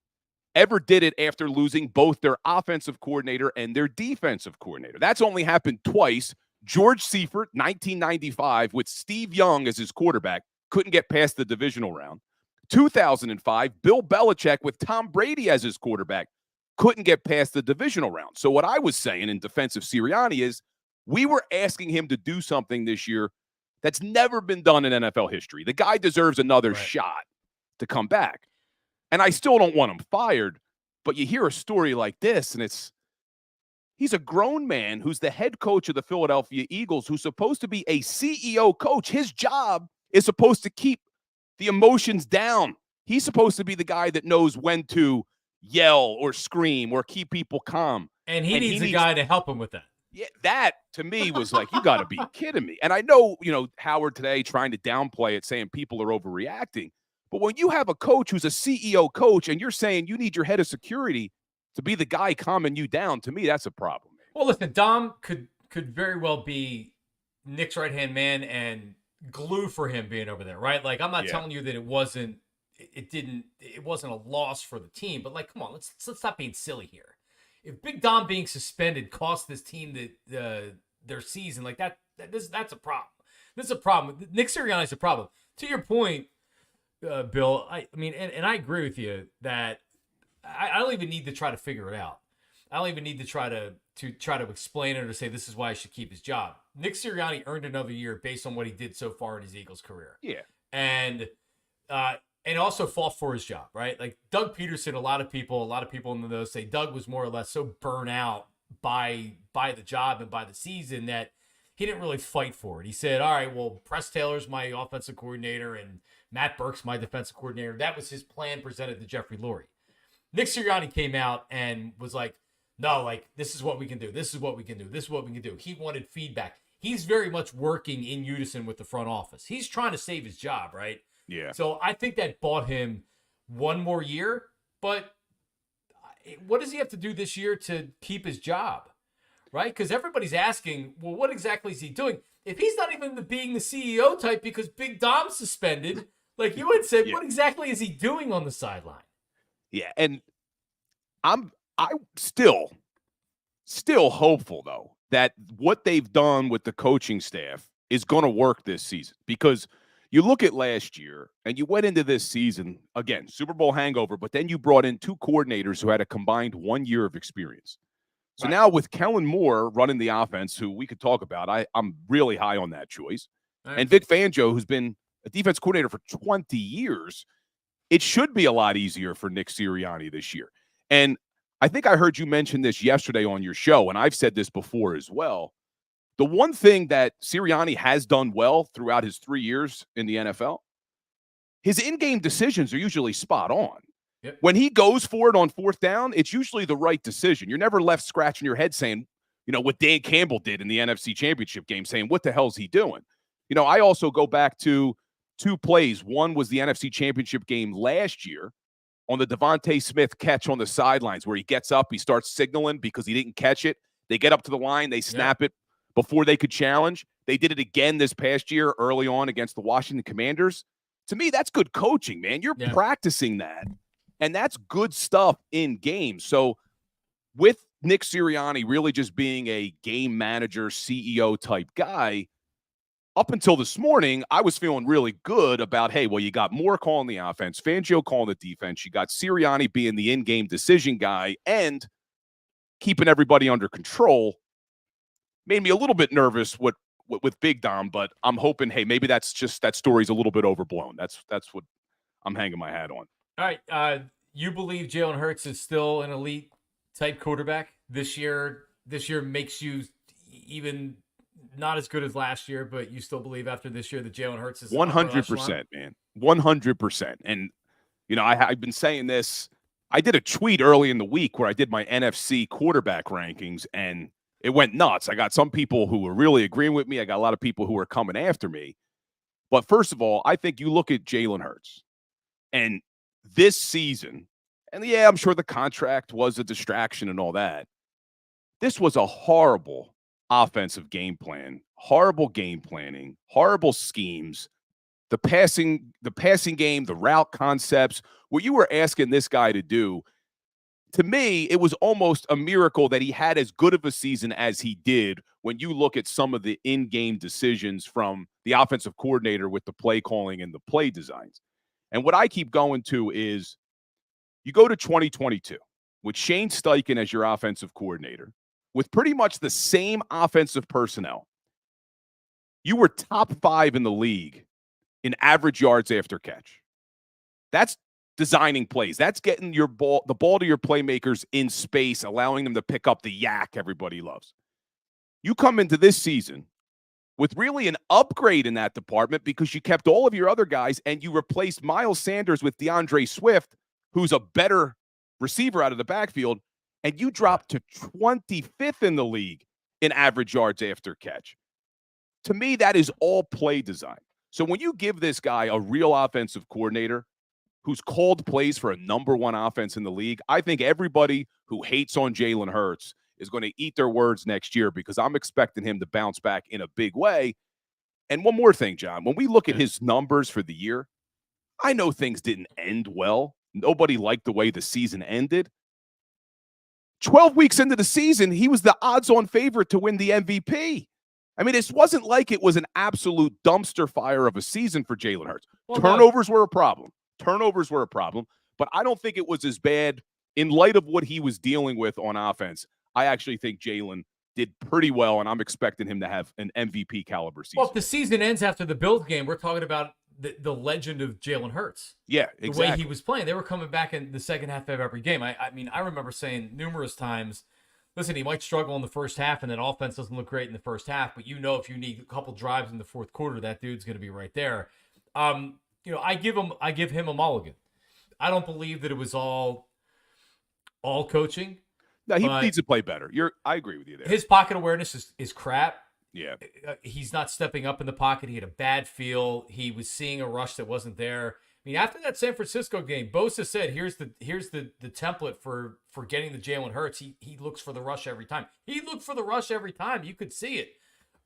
ever did it after losing both their offensive coordinator and their defensive coordinator. That's only happened twice. George Seifert, 1995, with Steve Young as his quarterback, couldn't get past the divisional round. 2005, Bill Belichick with Tom Brady as his quarterback, couldn't get past the divisional round. So what I was saying in defense of Sirianni is we were asking him to do something this year that's never been done in NFL history. The guy deserves another shot to come back. And I still don't want him fired, but you hear a story like this, and he's a grown man who's the head coach of the Philadelphia Eagles, who's supposed to be a CEO coach. His job is supposed to keep the emotions down. He's supposed to be the guy that knows when to yell or scream or keep people calm. And he needs a guy to help him with that. Yeah, that to me was like, you got to be kidding me. And I know, Howard today trying to downplay it, saying people are overreacting. But when you have a coach who's a CEO coach and you're saying you need your head of security to be the guy calming you down, to me, that's a problem. Well, listen, Dom could very well be Nick's right-hand man and glue for him being over there, right? Like, I'm not telling you that it wasn't a loss for the team, but like, come on, let's stop being silly here. if Big Dom being suspended cost this team their season, like that's a problem. This is a problem. Nick Sirianni's a problem. To your point, Bill, I mean, and I agree with you that I don't even need to try to figure it out. I don't even need to try to explain it or say this is why I should keep his job. Nick Sirianni earned another year based on what he did so far in his Eagles career. Yeah. And also fought for his job, right? Like Doug Peterson, a lot of people in those say Doug was more or less so burnt out by the job and by the season that he didn't really fight for it. He said, all right, well, Press Taylor's my offensive coordinator and Matt Burke's my defensive coordinator. That was his plan presented to Jeffrey Lurie. Nick Sirianni came out and was like, no, like, this is what we can do. This is what we can do. This is what we can do. He wanted feedback. He's very much working in unison with the front office. He's trying to save his job, right? Yeah. So I think that bought him one more year. But what does he have to do this year to keep his job, right? Because everybody's asking, well, what exactly is he doing? If he's not even being the CEO type because Big Dom's suspended, like you would say, what exactly is he doing on the sideline? Yeah, and I'm still hopeful though that what they've done with the coaching staff is going to work this season, because you look at last year and you went into this season again, Super Bowl hangover, but then you brought in two coordinators who had a combined 1 year of experience. So now with Kellen Moore running the offense, who we could talk about, I'm really high on that choice, and Vic Fangio, who's been a defense coordinator for 20 years. It should be a lot easier for Nick Sirianni this year. And I think I heard you mention this yesterday on your show, and I've said this before as well. The one thing that Sirianni has done well throughout his 3 years in the NFL, his in-game decisions are usually spot on. Yep. When he goes for it on fourth down, it's usually the right decision. You're never left scratching your head saying, what Dan Campbell did in the NFC Championship game, saying, what the hell is he doing? I also go back to two plays. One was the NFC Championship game last year on the Devontae Smith catch on the sidelines where he gets up, he starts signaling because he didn't catch it. They get up to the line, they snap it before they could challenge. They did it again this past year early on against the Washington Commanders. To me, that's good coaching, man. You're practicing that, and that's good stuff in games. So with Nick Sirianni really just being a game manager, CEO type guy, up until this morning, I was feeling really good about, hey, well, you got Moore calling the offense, Fangio calling the defense, you got Sirianni being the in-game decision guy and keeping everybody under control. Made me a little bit nervous with Big Dom, but I'm hoping, hey, maybe that's just that story's a little bit overblown. That's what I'm hanging my hat on. All right, you believe Jalen Hurts is still an elite type quarterback this year? This year makes you even not as good as last year, but you still believe after this year that Jalen Hurts is 100%, man, 100%. And I've been saying this. I did a tweet early in the week where I did my NFC quarterback rankings, and it went nuts. I got some people who were really agreeing with me. I got a lot of people who were coming after me. But first of all, I think you look at Jalen Hurts and this season, and I'm sure the contract was a distraction and all that. This was a horrible offensive game plan, horrible game planning, horrible schemes, the passing game, the route concepts, what you were asking this guy to do. To me, it was almost a miracle that he had as good of a season as he did when you look at some of the in-game decisions from the offensive coordinator with the play calling and the play designs. And what I keep going to is you go to 2022 with Shane Steichen as your offensive coordinator, with pretty much the same offensive personnel. You were top 5 in the league in average yards after catch. That's designing plays. That's getting the ball to your playmakers in space, allowing them to pick up the yak everybody loves. You come into this season with really an upgrade in that department because you kept all of your other guys and you replaced Miles Sanders with DeAndre Swift, who's a better receiver out of the backfield, and you dropped to 25th in the league in average yards after catch. To me, that is all play design. So when you give this guy a real offensive coordinator who's called plays for a number 1 offense in the league, I think everybody who hates on Jalen Hurts is going to eat their words next year, because I'm expecting him to bounce back in a big way. And one more thing, John, when we look at his numbers for the year, I know things didn't end well. Nobody liked the way the season ended. 12 weeks into the season, he was the odds-on favorite to win the MVP. I mean, this wasn't like it was an absolute dumpster fire of a season for Jalen Hurts. Well, Turnovers were a problem. But I don't think it was as bad in light of what he was dealing with on offense. I actually think Jalen did pretty well, and I'm expecting him to have an MVP caliber season. Well, if the season ends after the Bills game, we're talking about the legend of Jalen Hurts. Yeah, exactly. The way he was playing. They were coming back in the second half of every game. I mean, I remember saying numerous times, listen, he might struggle in the first half, and that offense doesn't look great in the first half, but if you need a couple drives in the fourth quarter, that dude's going to be right there. I give him a mulligan. I don't believe that it was all coaching. No, he needs to play better. I agree with you there. His pocket awareness is crap. Yeah. He's not stepping up in the pocket. He had a bad feel. He was seeing a rush that wasn't there. I mean, after that San Francisco game, Bosa said, "Here's the template for getting the Jalen Hurts. He looks for the rush every time. He looked for the rush every time. You could see it."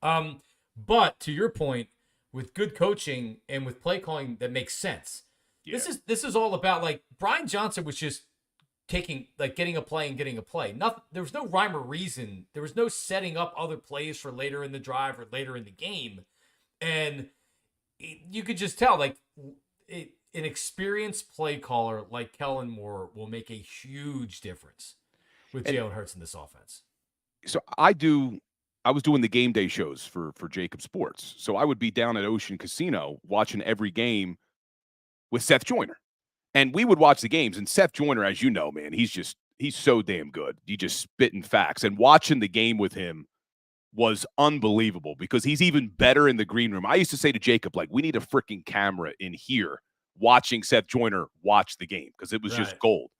But to your point, with good coaching and with play calling that makes sense. Yeah. This is all about, like, Brian Johnson was just getting a play and getting a play. Nothing. There was no rhyme or reason. There was no setting up other plays for later in the drive or later in the game, and you could just tell, like, an experienced play caller like Kellen Moore will make a huge difference with Jalen Hurts in this offense. So I was doing the game day shows for Jacob Sports, so I would be down at Ocean Casino watching every game with Seth Joyner. And we would watch the games, and Seth Joyner, as you know, man, he's so damn good. You just spitting facts. And watching the game with him was unbelievable because he's even better in the green room. I used to say to Jacob, like, we need a freaking camera in here watching Seth Joyner watch the game because it was just gold.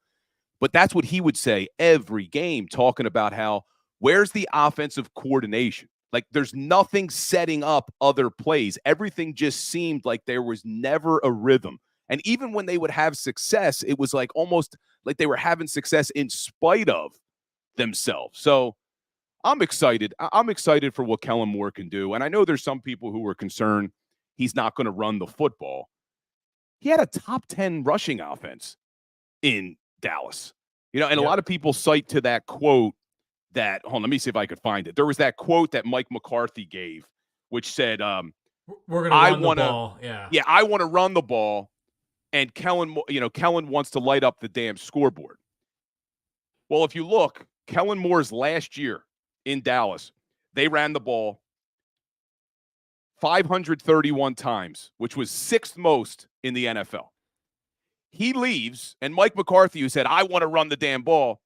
But that's what he would say every game, talking about how, where's the offensive coordination? Like, there's nothing setting up other plays. Everything just seemed like there was never a rhythm. And even when they would have success, it was like almost like they were having success in spite of themselves. So I'm excited. I'm excited for what Kellen Moore can do. And I know there's some people who were concerned he's not going to run the football. He had a top 10 rushing offense in Dallas. And a lot of people cite to that quote that, hold on, let me see if I could find it. There was that quote that Mike McCarthy gave, which said, we're going to run the ball. Yeah, I want to run the ball. And Kellen wants to light up the damn scoreboard. Well, if you look, Kellen Moore's last year in Dallas, they ran the ball 531 times, which was sixth most in the NFL. He leaves, and Mike McCarthy, who said, I want to run the damn ball,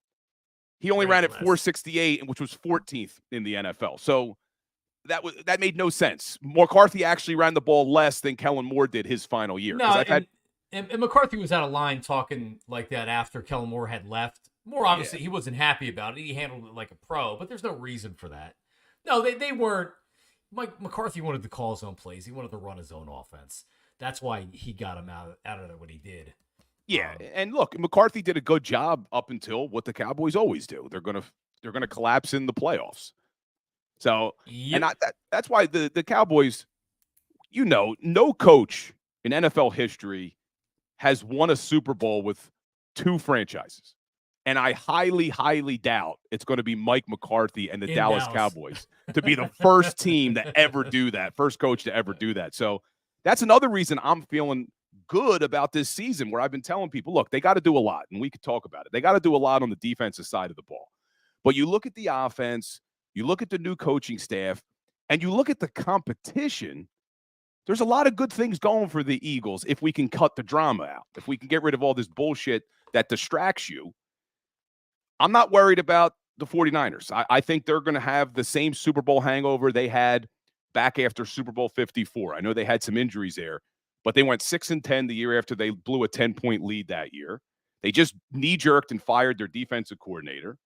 he only ran it 468, which was 14th in the NFL. So that made no sense. McCarthy actually ran the ball less than Kellen Moore did his final year. No, and McCarthy was out of line talking like that after Kellen Moore had left. More obviously, he wasn't happy about it. He handled it like a pro, but there's no reason for that. No, they weren't. Mike McCarthy wanted to call his own plays. He wanted to run his own offense. That's why he got him out of there when he did. Yeah, and look, McCarthy did a good job up until what the Cowboys always do. They're gonna collapse in the playoffs. So, and that's why the Cowboys, no coach in NFL history has won a Super Bowl with two franchises. And I highly, highly doubt it's going to be Mike McCarthy and the Dallas Cowboys to be the first team to ever do that, first coach to ever do that. So that's another reason I'm feeling good about this season, where I've been telling people, look, they got to do a lot, and we could talk about it. They got to do a lot on the defensive side of the ball. But you look at the offense, you look at the new coaching staff, and you look at the competition, there's a lot of good things going for the Eagles if we can cut the drama out, if we can get rid of all this bullshit that distracts you. I'm not worried about the 49ers. I think they're going to have the same Super Bowl hangover they had back after Super Bowl 54. I know they had some injuries there, but they went 6-10 the year after they blew a 10-point lead that year. They just knee-jerked and fired their defensive coordinator.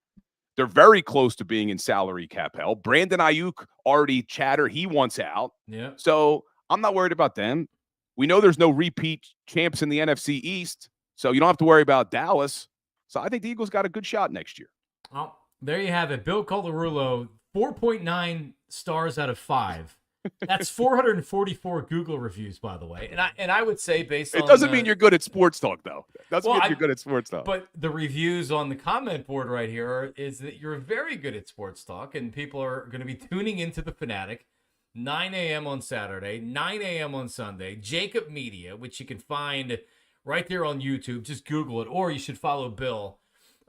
They're very close to being in salary cap hell. Brandon Ayuk already chatter. He wants out. Yeah. So I'm not worried about them. We know there's no repeat champs in the NFC East, so you don't have to worry about Dallas. So I think the Eagles got a good shot next year. Well, there you have it. Bill Colarulo, 4.9 stars out of 5 That's 444 Google reviews, by the way. And I would say based on It doesn't mean you're good at sports talk, though. It doesn't Well, mean you're good at sports talk. But the reviews on the comment board right here is that you're very good at sports talk, and people are going to be tuning into the Fanatic 9 a.m. on Saturday, 9 a.m. on Sunday. Jacob Media, which you can find right there on YouTube. Just Google it, or you should follow Bill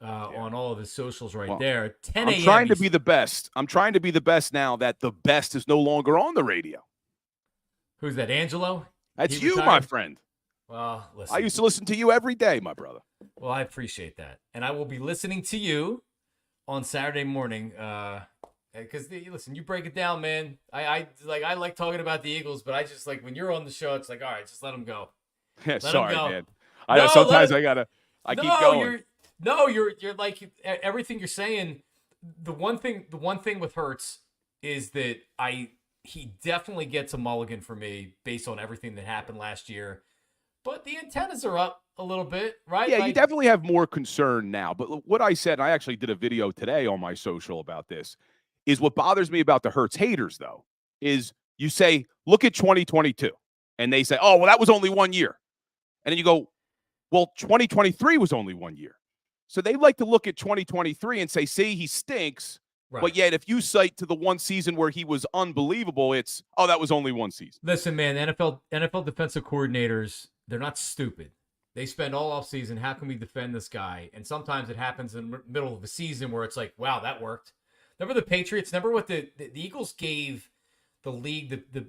on all of his socials right there. 10 a.m. I'm trying to be the best. I'm trying to be the best now that the best is no longer on the radio. Who's that, Angelo? That's He you, retired? my friend. Well, listen. I used to listen to you every day, my brother. Well, I appreciate that. And I will be listening to you on Saturday morning. Because listen, you break it down, man. I like talking about the Eagles, but I just like when you're on the show, it's like, all right, just let them go. Yeah, Let 'em sorry, go. man. I know sometimes I keep going. You're like everything you're saying. The one thing with Hurts is that he definitely gets a mulligan for me based on everything that happened last year. But the antennas are up a little bit, right? Yeah, you definitely have more concern now. But what I said, and I actually did a video today on my social about this, is what bothers me about the Hurts haters, though, is you say, look at 2022. And they say, oh, well, that was only 1 year. And then you go, well, 2023 was only 1 year. So they like to look at 2023 and say, see, he stinks. Right. But yet, if you cite to the one season where he was unbelievable, it's, oh, that was only one season. Listen, man, NFL defensive coordinators, they're not stupid. They spend all off season. How can we defend this guy? And sometimes it happens in the middle of a season where it's like, wow, that worked. Remember the Patriots? Remember what the Eagles gave the league the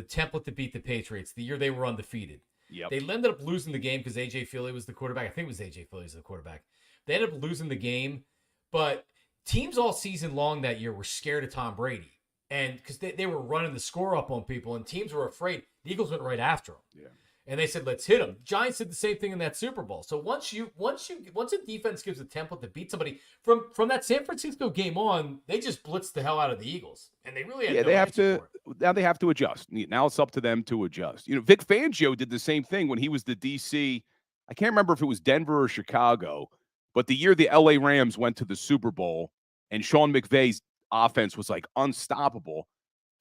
template to beat the Patriots the year they were undefeated. Yep. They ended up losing the game because A.J. Philly was the quarterback. I think it was A.J. Philly was the quarterback. They ended up losing the game, but teams all season long that year were scared of Tom Brady, and because they were running the score up on people, and teams were afraid. The Eagles went right after him. Yeah. And they said, let's hit him. Giants did the same thing in that Super Bowl. So once a defense gives a template to beat somebody from that San Francisco game on, they just blitzed the hell out of the Eagles, and they really had no answer for it. Now they have to adjust. Now it's up to them to adjust. You know, Vic Fangio did the same thing when he was the DC. I can't remember if it was Denver or Chicago, but the year the LA Rams went to the Super Bowl and Sean McVay's offense was like unstoppable,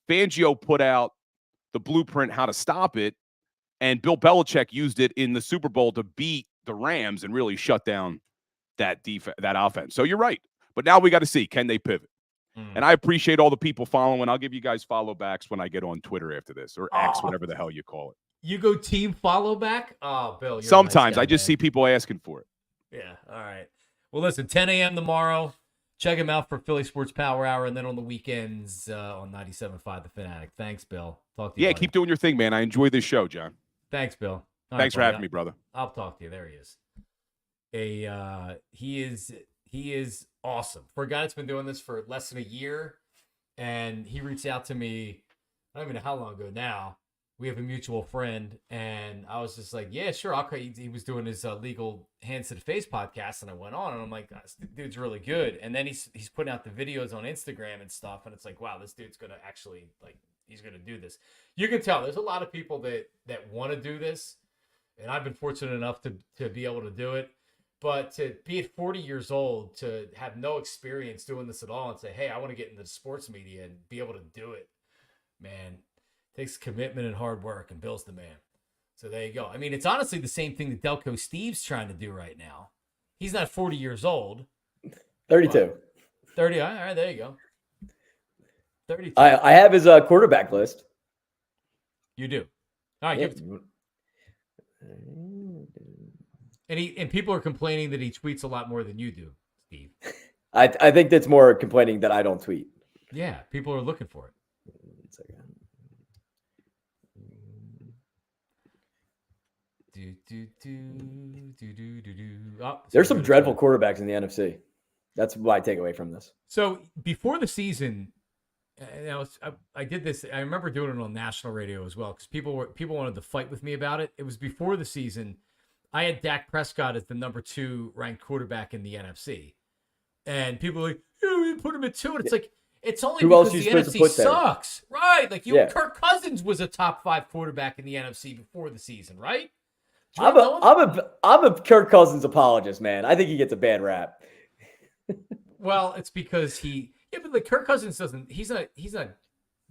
Fangio put out the blueprint how to stop it. And Bill Belichick used it in the Super Bowl to beat the Rams and really shut down that offense. So you're right. But now we got to see, can they pivot? And I appreciate all the people following. I'll give you guys follow backs when I get on Twitter after this, or X, whatever the hell you call it. You go team follow back? Oh, Bill, you're sometimes a nice guy, I just see people asking for it. Yeah. All right. Well, listen, 10 a.m. tomorrow. Check him out for Philly Sports Power Hour, and then on the weekends on 97.5 The Fanatic. Thanks, Bill. Talk to you. Yeah, buddy. keep doing your thing, man. I enjoy this show, John. Thanks, Bill. All Thanks for buddy. having me, brother. I'll talk to you. There he is. He is awesome. For a guy that's been doing this for less than a year, and he reached out to me, I don't even know how long ago now. We have a mutual friend, and I was just like, yeah, sure. He was doing his legal Hands to the Face podcast, and I went on, and I'm like, this dude's really good. And then he's putting out the videos on Instagram and stuff, and it's like, wow, this dude's going to actually, like, he's going to do this. You can tell there's a lot of people that want to do this, and I've been fortunate enough to be able to do it. But to be at 40 years old, to have no experience doing this at all and say, hey, I want to get into the sports media and be able to do it, man, takes commitment and hard work, and Bill's the man. So there you go. I mean, it's honestly the same thing that Delco Steve's trying to do right now. He's not 40 years old. 32. 30. All right, there you go. 32. I have his quarterback list. You do. All right. Yeah. And people are complaining that he tweets a lot more than you do, Steve. I think that's more complaining that I don't tweet. Yeah, people are looking for it. There's some dreadful quarterbacks in the NFC. That's what I take away from this. So before the season, I did this. I remember doing it on national radio as well because people wanted to fight with me about it. It was before the season. I had Dak Prescott as the number 2 ranked quarterback in the NFC, and people were like, "Yeah, we put him at 2," and it's like it's only because the NFC sucks, right? Like Kirk Cousins was a top 5 quarterback in the NFC before the season, right? I'm a Kirk Cousins apologist, man. I think he gets a bad rap. Well, it's because but like Kirk Cousins he's not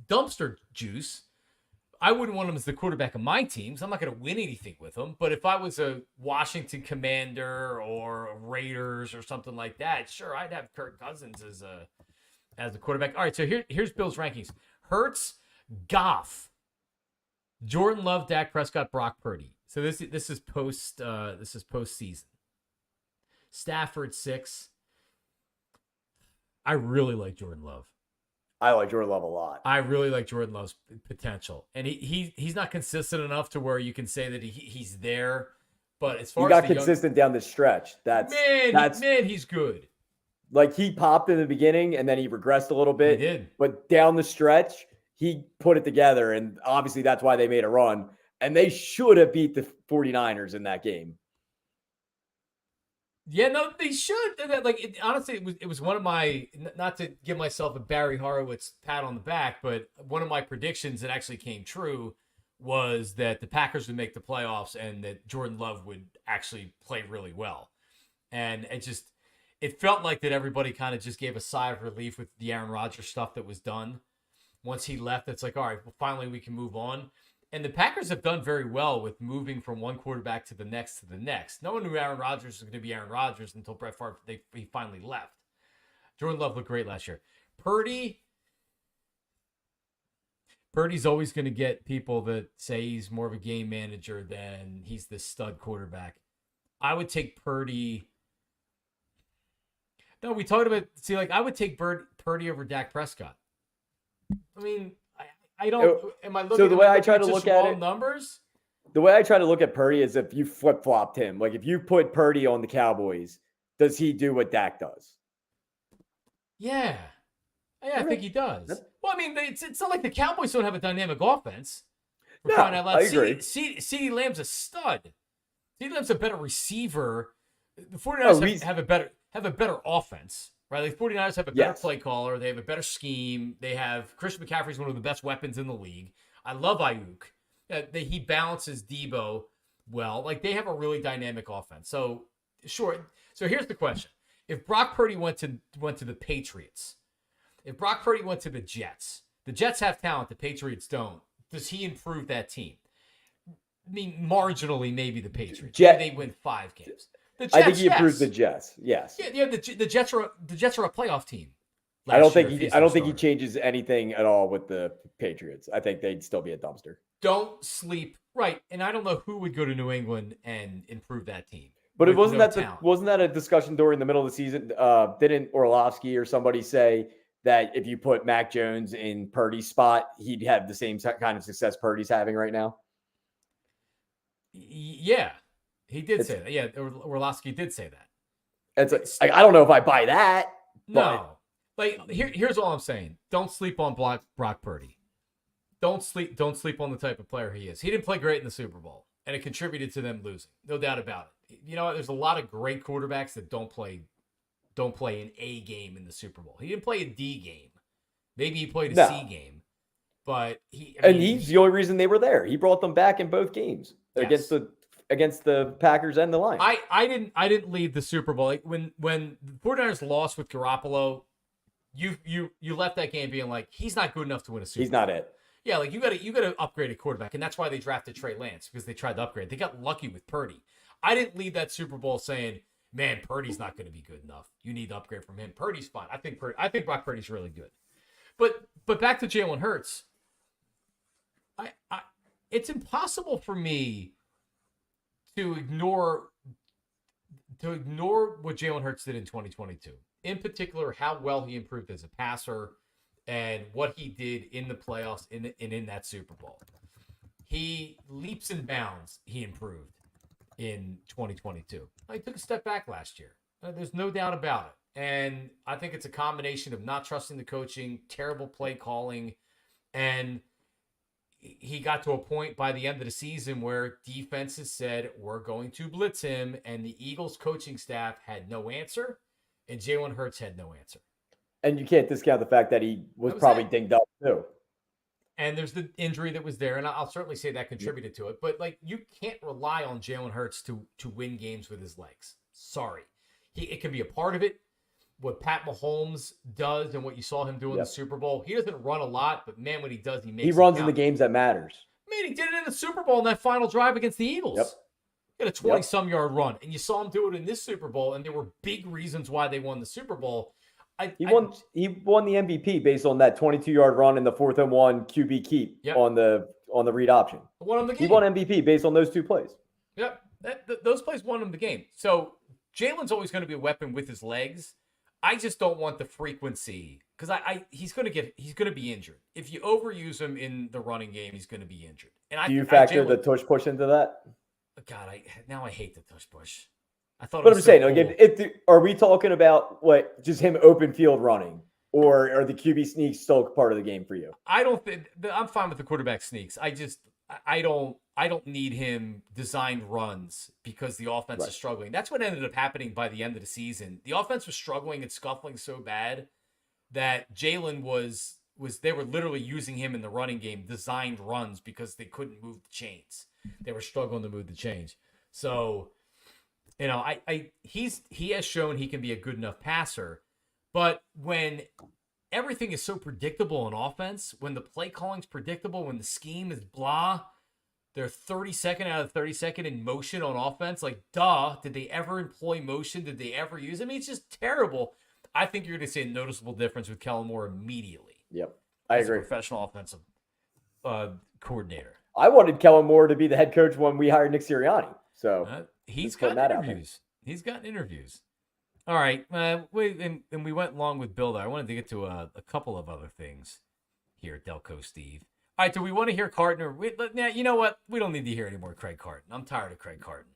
dumpster juice. I wouldn't want him as the quarterback of my teams. I'm not going to win anything with him. But if I was a Washington Commander or a Raiders or something like that, sure, I'd have Kirk Cousins as the quarterback. All right, so here's Bill's rankings: Hurts, Goff, Jordan Love, Dak Prescott, Brock Purdy. So this is postseason. Stafford 6. I really like Jordan Love. I like Jordan Love a lot. I really like Jordan Love's potential, and he's not consistent enough to where you can say that he's there. But as far he as got consistent down the stretch. That's he's good. Like he popped in the beginning and then he regressed a little bit. He did, but down the stretch he put it together, and obviously that's why they made a run. And they should have beat the 49ers in that game. Yeah, no, they should. Like, honestly, it was one of my, not to give myself a Barry Horowitz pat on the back, but one of my predictions that actually came true was that the Packers would make the playoffs and that Jordan Love would actually play really well. And it felt like that everybody kind of just gave a sigh of relief with the Aaron Rodgers stuff that was done. Once he left, it's like, all right, well, finally we can move on. And the Packers have done very well with moving from one quarterback to the next. No one knew Aaron Rodgers was going to be Aaron Rodgers until Brett Favre, he finally left. Jordan Love looked great last year. Purdy's always going to get people that say he's more of a game manager than he's the stud quarterback. I would take Purdy. No, we talked about, I would take Purdy over Dak Prescott. I mean, I don't. Am I looking? So the way I try to look at it, numbers. The way I try to look at Purdy is if you flip flopped him. Like if you put Purdy on the Cowboys, does he do what Dak does? Yeah, I think he does. Well, I mean, it's not like the Cowboys don't have a dynamic offense. No, I agree. CeeDee Lamb's a stud. CeeDee Lamb's a better receiver. The 49ers have a better offense. Right, like 49ers have a better play caller. They have a better scheme. They have Christian McCaffrey's one of the best weapons in the league. I love Ayuk. He balances Debo well. Like they have a really dynamic offense. So sure. So here's the question: if Brock Purdy went to the Patriots, if Brock Purdy went to the Jets have talent. The Patriots don't. Does he improve that team? I mean, marginally, maybe the Patriots. Maybe they win 5 games. Jets, I think he improves the Jets. Yes. Yeah. The Jets are a playoff team. I don't think he changes anything at all with the Patriots. I think they'd still be a dumpster. Don't sleep. Right. And I don't know who would go to New England and improve that team. But wasn't that a discussion during the middle of the season? Didn't Orlovsky or somebody say that if you put Mac Jones in Purdy's spot, he'd have the same kind of success Purdy's having right now? Yeah. He did say that. Yeah, Orlovsky did say that. It's like, I don't know if I buy that. No. Here's all I'm saying. Don't sleep on Brock Purdy. Don't sleep on the type of player he is. He didn't play great in the Super Bowl, and it contributed to them losing. No doubt about it. You know what? There's a lot of great quarterbacks that don't play an A game in the Super Bowl. He didn't play a D game. Maybe he played a C game. But he's the only reason they were there. He brought them back in both games against the Packers and the Lions. I didn't leave the Super Bowl. Like when the 49ers lost with Garoppolo, you left that game being like, he's not good enough to win a Super Bowl. He's not it. Yeah, like you gotta upgrade a quarterback, and that's why they drafted Trey Lance, because they tried to upgrade. They got lucky with Purdy. I didn't leave that Super Bowl saying, man, Purdy's not going to be good enough. You need to upgrade from him. Purdy's fine. I think Brock Purdy's really good. But back to Jalen Hurts. It's impossible for me to ignore what Jalen Hurts did in 2022. In particular, how well he improved as a passer and what he did in the playoffs in that Super Bowl. He leaps and bounds. He improved in 2022. He took a step back last year. There's no doubt about it. And I think it's a combination of not trusting the coaching, terrible play calling, and he got to a point by the end of the season where defenses said, we're going to blitz him, and the Eagles coaching staff had no answer, and Jalen Hurts had no answer. And you can't discount the fact that he was probably dinged up too. And there's the injury that was there, and I'll certainly say that contributed to it. But you can't rely on Jalen Hurts to win games with his legs. Sorry. It can be a part of it. what Pat Mahomes does and what you saw him do in the Super Bowl. He doesn't run a lot, but man, when he does, he makes He it runs in count. the games that matters. Man, he did it in the Super Bowl in that final drive against the Eagles. Yep. He had a 20-some yard run, and you saw him do it in this Super Bowl, and there were big reasons why they won the Super Bowl. He won the MVP based on that 22-yard run in the 4th and 1 QB keep on the read option. Won him the game. He won MVP based on those 2 plays. Yep. Those plays won him the game. So Jalen's always going to be a weapon with his legs. I just don't want the frequency because he's going to be injured. If you overuse him in the running game, he's going to be injured. And do you factor the tush push into that? God, now I hate the tush push. I thought. But I'm saying, like, are we talking about what just him open field running, or are the QB sneaks still part of the game for you? I don't think I'm fine with the quarterback sneaks. I don't need him designed runs because the offense is struggling. That's what ended up happening by the end of the season. The offense was struggling and scuffling so bad that Jalen was they were literally using him in the running game, designed runs because they couldn't move the chains. They were struggling to move the chains. So, he has shown he can be a good enough passer, but when everything is so predictable in offense, when the play calling's predictable, when the scheme is blah, they're 32nd out of 32nd in motion on offense. Like, duh, did they ever employ motion? Did they ever use? I mean, it's just terrible. I think you're going to see a noticeable difference with Kellen Moore immediately. Yep, I agree. As a professional offensive coordinator. I wanted Kellen Moore to be the head coach when we hired Nick Sirianni. So he's gotten interviews. He's gotten interviews. All right. We went long with Bill there. I wanted to get to a couple of other things here, Delco Steve. All right. Do we want to hear Carton? You know what? We don't need to hear any more Craig Carton. I'm tired of Craig Carton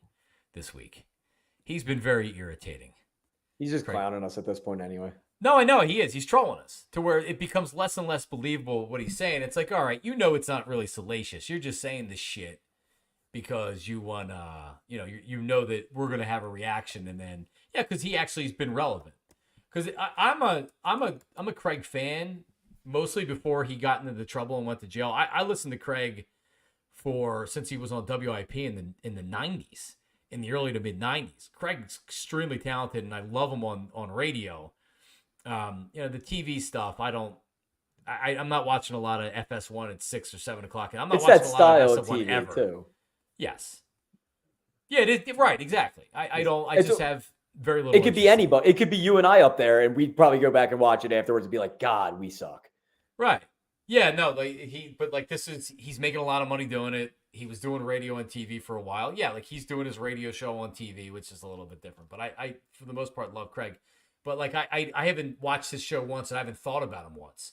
this week. He's been very irritating. He's just clowning us at this point anyway. No, I know he is. He's trolling us to where it becomes less and less believable what he's saying. It's like, all right, it's not really salacious. You're just saying this shit because you want, you know that we're gonna have a reaction, and then because he actually has been relevant. Because I'm a Craig fan mostly before he got into the trouble and went to jail. I listened to Craig since he was on WIP in the 90s, in the early to mid 90s. Craig's extremely talented, and I love him on radio. The TV stuff, I'm not watching a lot of FS1 at 6 or 7 o'clock. And I'm not it's watching that a style lot of of TV ever. too. Yes. Yeah, it is, right, exactly. I just have very little. It could be anybody. It could be you and I up there, and we'd probably go back and watch it afterwards and be like, God, we suck. Right. Yeah, no, he's making a lot of money doing it. He was doing radio and TV for a while. Yeah, like he's doing his radio show on TV, which is a little bit different. But I for the most part, love Craig. But like I haven't watched his show once, and I haven't thought about him once.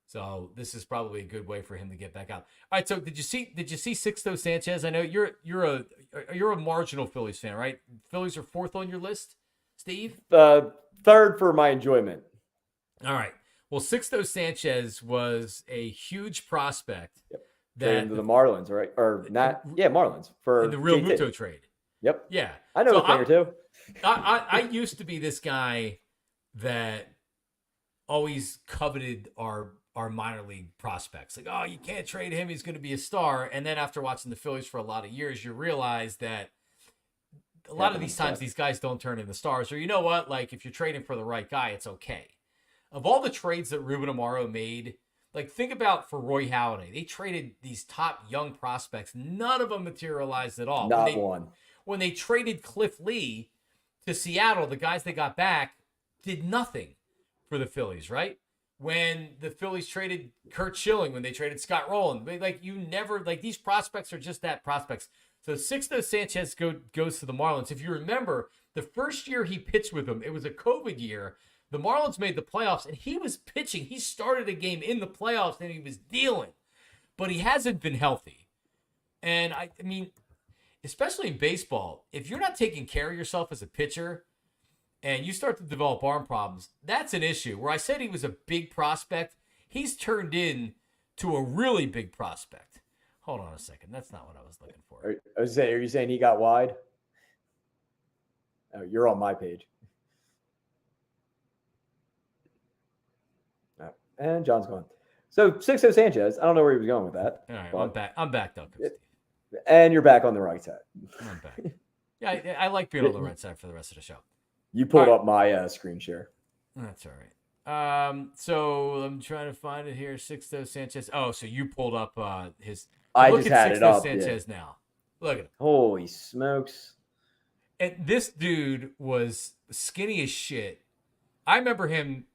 So this is probably a good way for him to get back out. All right. So did you see Sixto Sanchez? I know you're a marginal Phillies fan, right? Phillies are 4th on your list, Steve. 3rd for my enjoyment. All right. Well, Sixto Sanchez was a huge prospect. Yep. Into the Marlins, right? Or not? Yeah, Marlins for in the Real JT. Muto trade. Yep. Yeah. I know a thing or two. I used to be this guy that always coveted our minor league prospects. Like, oh, you can't trade him. He's going to be a star. And then after watching the Phillies for a lot of years, you realize that a lot of these times these guys don't turn into stars. Or you know what? Like, if you're trading for the right guy, it's okay. Of all the trades that Ruben Amaro made, like, think about for Roy Halladay. They traded these top young prospects. None of them materialized at all. Not one. When they traded Cliff Lee to Seattle, the guys they got back did nothing for the Phillies, right? When the Phillies traded Kurt Schilling, when they traded Scott Rowland, these prospects are just that, prospects. So Sixto Sanchez goes to the Marlins. If you remember, the first year he pitched with them, it was a COVID year. The Marlins made the playoffs, and he was pitching. He started a game in the playoffs, and he was dealing. But he hasn't been healthy. And, I mean, especially in baseball, if you're not taking care of yourself as a pitcher and you start to develop arm problems, that's an issue. Where I said he was a big prospect, he's turned in to a really big prospect. Hold on a second. That's not what I was looking for. Are you saying he got wide? Oh, you're on my page. And John's gone. So Sixto Sanchez, I don't know where he was going with that. All right, I'm back, Duncan. And you're back on the right side. I'm back. Yeah, I like being on the right side for the rest of the show. You pulled up my screen share. That's all right. So I'm trying to find it here. Sixto Sanchez. Oh, so you pulled up his. I look just at had it Sixto up. Sanchez now. Look at him. Holy smokes. And this dude was skinny as shit. I remember him.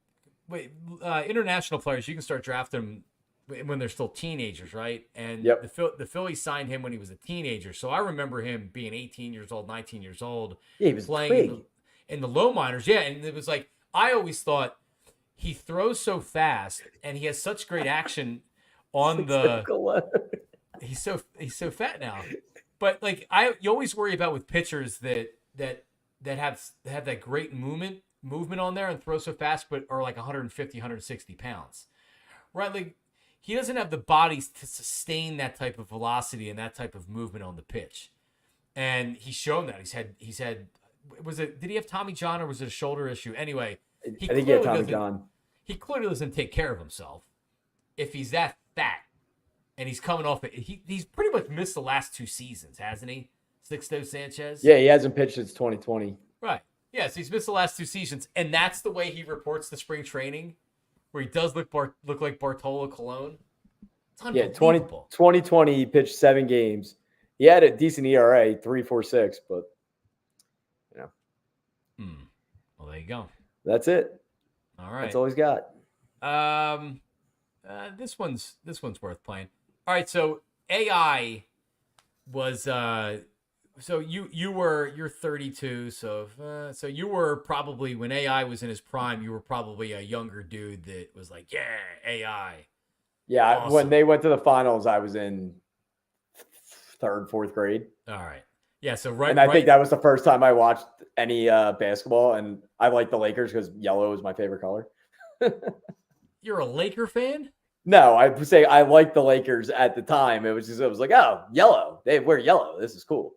International players, you can start drafting them when they're still teenagers, right? And the Phillies signed him when he was a teenager. So I remember him being 18 years old, 19 years old. Yeah, he was playing in the low minors. Yeah, and it was like, I always thought he throws so fast and he has such great action on he's so fat now. But like you always worry about with pitchers that have that great movement on there and throw so fast, but are like 150, 160 pounds, right? Like he doesn't have the body to sustain that type of velocity and that type of movement on the pitch. And he's shown that he's had, did he have Tommy John or was it a shoulder issue? Anyway, I think he had Tommy John. He clearly doesn't take care of himself if he's that fat and he's coming off it. He's pretty much missed the last 2 seasons, hasn't he? Sixto Sanchez. Yeah, he hasn't pitched since 2020. Right. Yeah, so he's missed the last 2 seasons, and that's the way he reports the spring training, where he does look like Bartolo Colon. It's unbelievable. 2020, he pitched 7 games. He had a decent ERA, 3.46, but you know. Well, there you go. That's it. All right. That's all he's got. This one's worth playing. All right, so AI was so you're 32, so you were probably, when AI was in his prime, you were probably a younger dude that was like, yeah, AI. Yeah, awesome. When they went to the finals, I was in 3rd, 4th grade. All right. Yeah, so I think that was the first time I watched any basketball, and I like the Lakers because yellow is my favorite color. You're a Laker fan? No, I would say I liked the Lakers at the time. It was like, oh, yellow. They wear yellow. This is cool.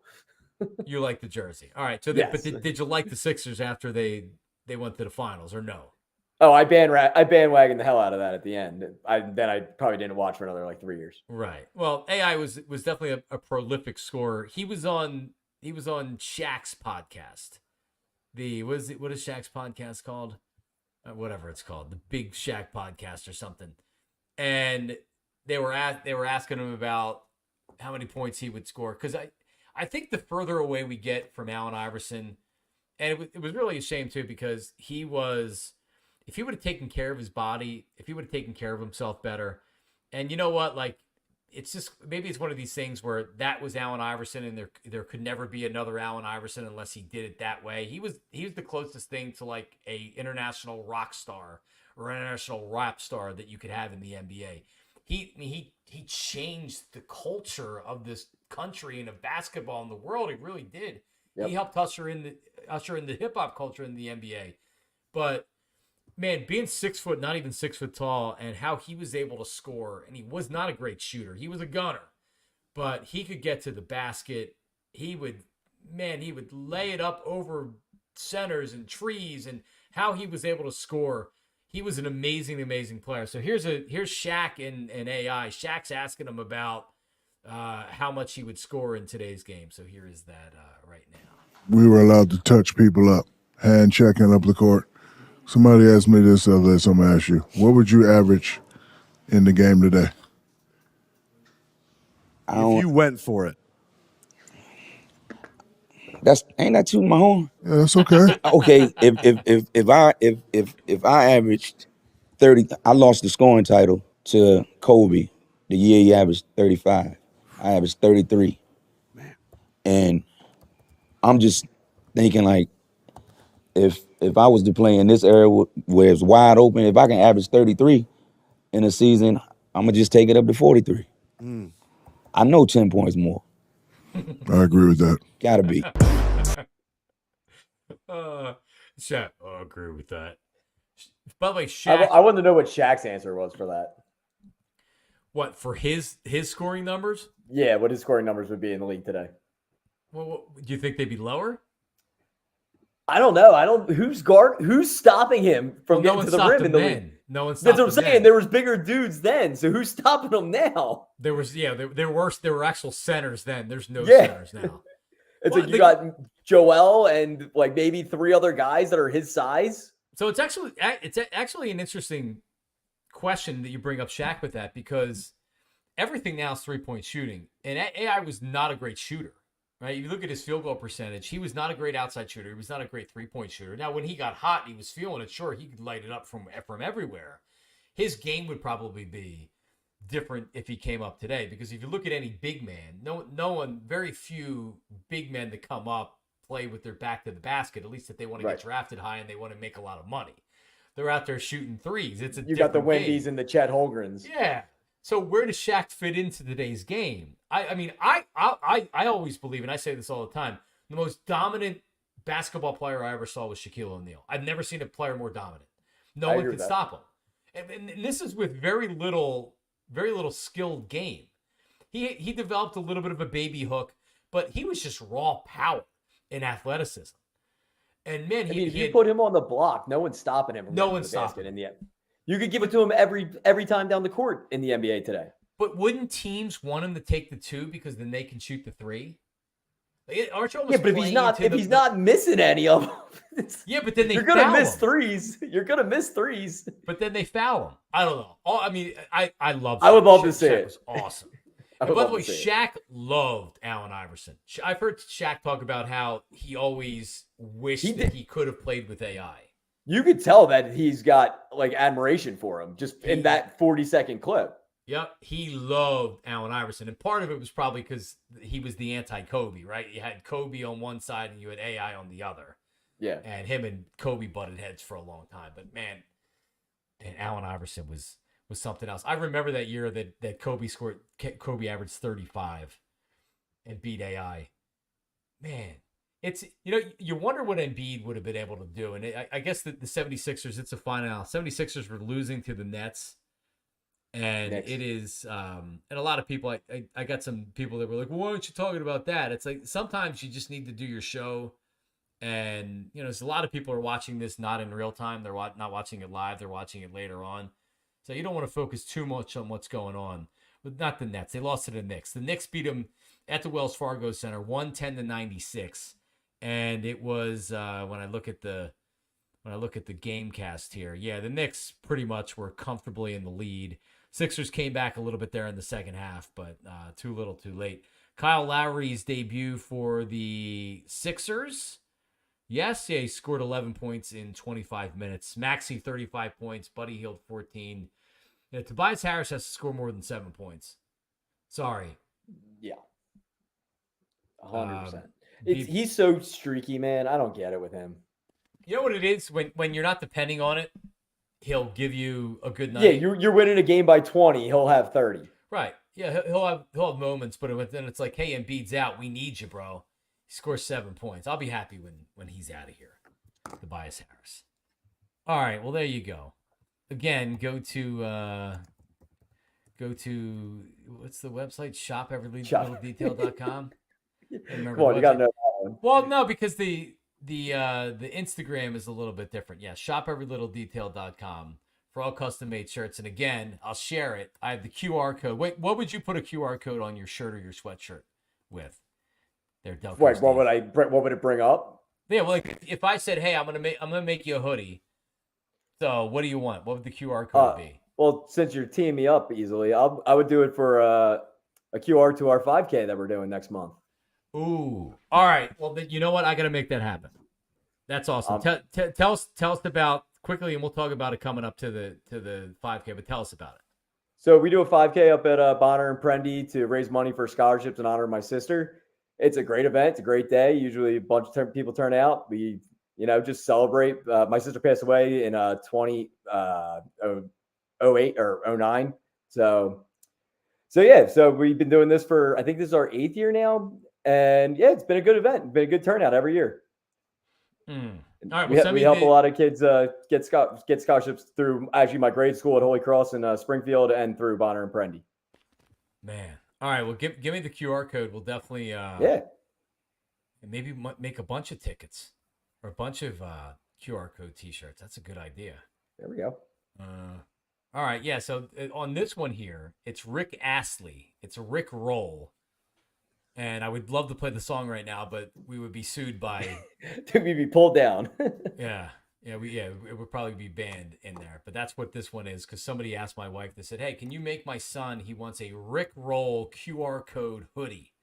You like the jersey. All right. So, yes. But did you like the Sixers after they went to the finals, or no? Oh, I bandwagoned the hell out of that at the end. I probably didn't watch for another like 3 years. Right. Well, AI was definitely a prolific scorer. He was on Shaq's podcast. What is Shaq's podcast called? Whatever it's called, the Big Shaq podcast or something. And they were asking him about how many points he would score, because I think the further away we get from Allen Iverson, and it was really a shame too, because if he would have taken care of his body, if he would have taken care of himself better, and you know what, like, it's just, maybe it's one of these things where that was Allen Iverson, and there could never be another Allen Iverson unless he did it that way. He was the closest thing to like a international rock star or international rap star that you could have in the NBA. He changed the culture of this country and of basketball in the world. He really did. Yep. He helped usher in the hip hop culture in the NBA. But man, being 6 foot, not even 6 foot tall, and how he was able to score, and he was not a great shooter. He was a gunner, but he could get to the basket. He would lay it up over centers and trees, and how he was able to score. He was an amazing, amazing player. So here's Shaq and AI. Shaq's asking him about how much he would score in today's game. So here is that right now. We were allowed to touch people up, hand checking up the court. Somebody asked me this the other day, so I'm going to ask you. What would you average in the game today? If you went for it. Ain't that tooting my horn? Yeah, that's okay. Okay, if I averaged 30, I lost the scoring title to Kobe the year he averaged 35. I averaged 33. Man. And I'm just thinking, like, if I was to play in this era where it's wide open, if I can average 33 in a season, I'm going to just take it up to 43. I know 10 points more. I agree with that. Gotta be. Shaq, I agree with that. By the way, Shaq, I want to know what Shaq's answer was for that. What, for his scoring numbers? Yeah, what his scoring numbers would be in the league today. Well, do you think they'd be lower? I don't know. Who's stopping him from getting to the rim in the league? No one stopped That's what I'm him saying. then. There was bigger dudes then, so who's stopping him now? There were actual centers then. There's no centers now. It's like you got Joel and like maybe 3 other guys that are his size. So it's actually an interesting question that you bring up Shaq with that, because everything now is 3-point shooting, and AI was not a great shooter, right? If you look at his field goal percentage, he was not a great outside shooter. He was not a great 3-point shooter. Now, when he got hot, and he was feeling it. Sure, he could light it up from everywhere. His game would probably be different if he came up today, because if you look at any big man, very few big men that come up play with their back to the basket, at least if they want to get drafted high and they want to make a lot of money. They're out there shooting threes. You got the Wemby's and the Chet Holmgrens. Yeah. So where does Shaq fit into today's game? I mean, I always believe, and I say this all the time, the most dominant basketball player I ever saw was Shaquille O'Neal. I've never seen a player more dominant. No one could stop him. And this is with very little skilled game. He developed a little bit of a baby hook, but he was just raw power and athleticism. And man, if you put him on the block, no one's stopping him. No one's stopping him in the end. You could give it to him every time down the court in the NBA today. But wouldn't teams want him to take the 2 because then they can shoot the 3? Aren't you almost? Yeah, but if he's not missing any of them, yeah, but then you're gonna miss threes. You're gonna miss threes. But then they foul him. I don't know. I love. I would love to see Shaq it. Was awesome. And by the way, Shaq loved Allen Iverson. I've heard Shaq talk about how he always wished that he could have played with AI. You could tell that he's got like admiration for him just in that 40-second clip. Yep, he loved Allen Iverson. And part of it was probably because he was the anti-Kobe, right? You had Kobe on one side and you had AI on the other. Yeah. And him and Kobe butted heads for a long time. But man, Allen Iverson was something else. I remember that year that Kobe averaged 35 and beat AI. Man, it's, you wonder what Embiid would have been able to do. And I guess the 76ers, it's a final. 76ers were losing to the Nets. And it is, and a lot of people, I got some people that were like, well, why aren't you talking about that? It's like, sometimes you just need to do your show. And, there's a lot of people are watching this not in real time. They're not watching it live. They're watching it later on. So you don't want to focus too much on what's going on. But not the Nets. They lost to the Knicks. The Knicks beat them at the Wells Fargo Center, 110-96. And it was, when I look at the game cast here, yeah, the Knicks pretty much were comfortably in the lead. Sixers came back a little bit there in the second half, but too little too late. Kyle Lowry's debut for the Sixers. Yes, yeah, he scored 11 points in 25 minutes. Maxey, 35 points. Buddy Hield, 14. Tobias Harris has to score more than 7 points. Sorry. Yeah. 100%. He's so streaky, man. I don't get it with him. You know what it is? When you're not depending on it, he'll give you a good night. Yeah, you're winning a game by 20. He'll have 30. Right. Yeah, he'll have moments, but then it's like, hey, Embiid's out. We need you, bro. He scores 7 points. I'll be happy when he's out of here. Tobias Harris. All right. Well, there you go. Again, go to what's the website? ShopEveryLittleDetail.com. Come on, you gotta know that one. Well, no, because the Instagram is a little bit different. Yeah, ShopEveryLittleDetail.com for all custom-made shirts. And again, I'll share it. I have the QR code. Wait, what would you put a QR code on your shirt or your sweatshirt with? Wait, what would it bring up? Yeah, well, like if I said, "Hey, I'm gonna make you a hoodie," so what do you want? What would the QR code be? Well, since you're teeing me up easily, I would do it for a QR to our 5K that we're doing next month. Ooh, all right. Well, then you know what? I got to make that happen. That's awesome. Tell us about quickly, and we'll talk about it coming up to the 5K. But tell us about it. So we do a 5K up at Bonner and Prendy to raise money for scholarships in honor of my sister. It's a great event. It's a great day. Usually a bunch of people turn out. We, just celebrate. My sister passed away in 2008 or 09. So yeah, so we've been doing this for, I think this is our 8th year now. And yeah, it's been a good event. It's been a good turnout every year. All right, we help a lot of kids get scholarships through actually my grade school at Holy Cross in Springfield and through Bonner and Prendy. Man. All right, well, give me the QR code. We'll definitely and maybe make a bunch of tickets or a bunch of QR code T-shirts. That's a good idea. There we go. All right, yeah. So on this one here, it's Rick Astley. It's a Rick Roll, and I would love to play the song right now, but we would be sued by. We'd be pulled down. Yeah. it would probably be banned in there, but that's what this one is. Because somebody asked my wife, they said, "Hey, can you make my son? He wants a Rick Roll QR code hoodie."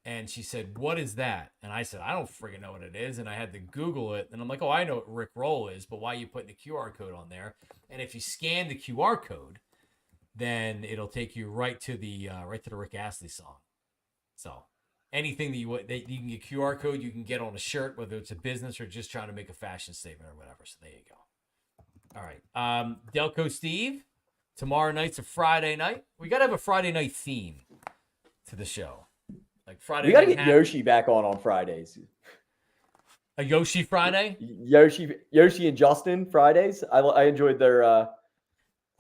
And she said, "What is that?" And I said, "I don't friggin' know what it is." And I had to Google it. And I'm like, "Oh, I know what Rick Roll is, but why are you putting the QR code on there?" And if you scan the QR code, then it'll take you right to the Rick Astley song. So anything that you can get QR code, you can get on a shirt, whether it's a business or just trying to make a fashion statement or whatever. So there you go. All right. Delco Steve, tomorrow night's a Friday night. We got to have a Friday night theme to the show. Like Friday We got to night get Yoshi back on Fridays. a Yoshi Friday. Yoshi and Justin Fridays. I enjoyed their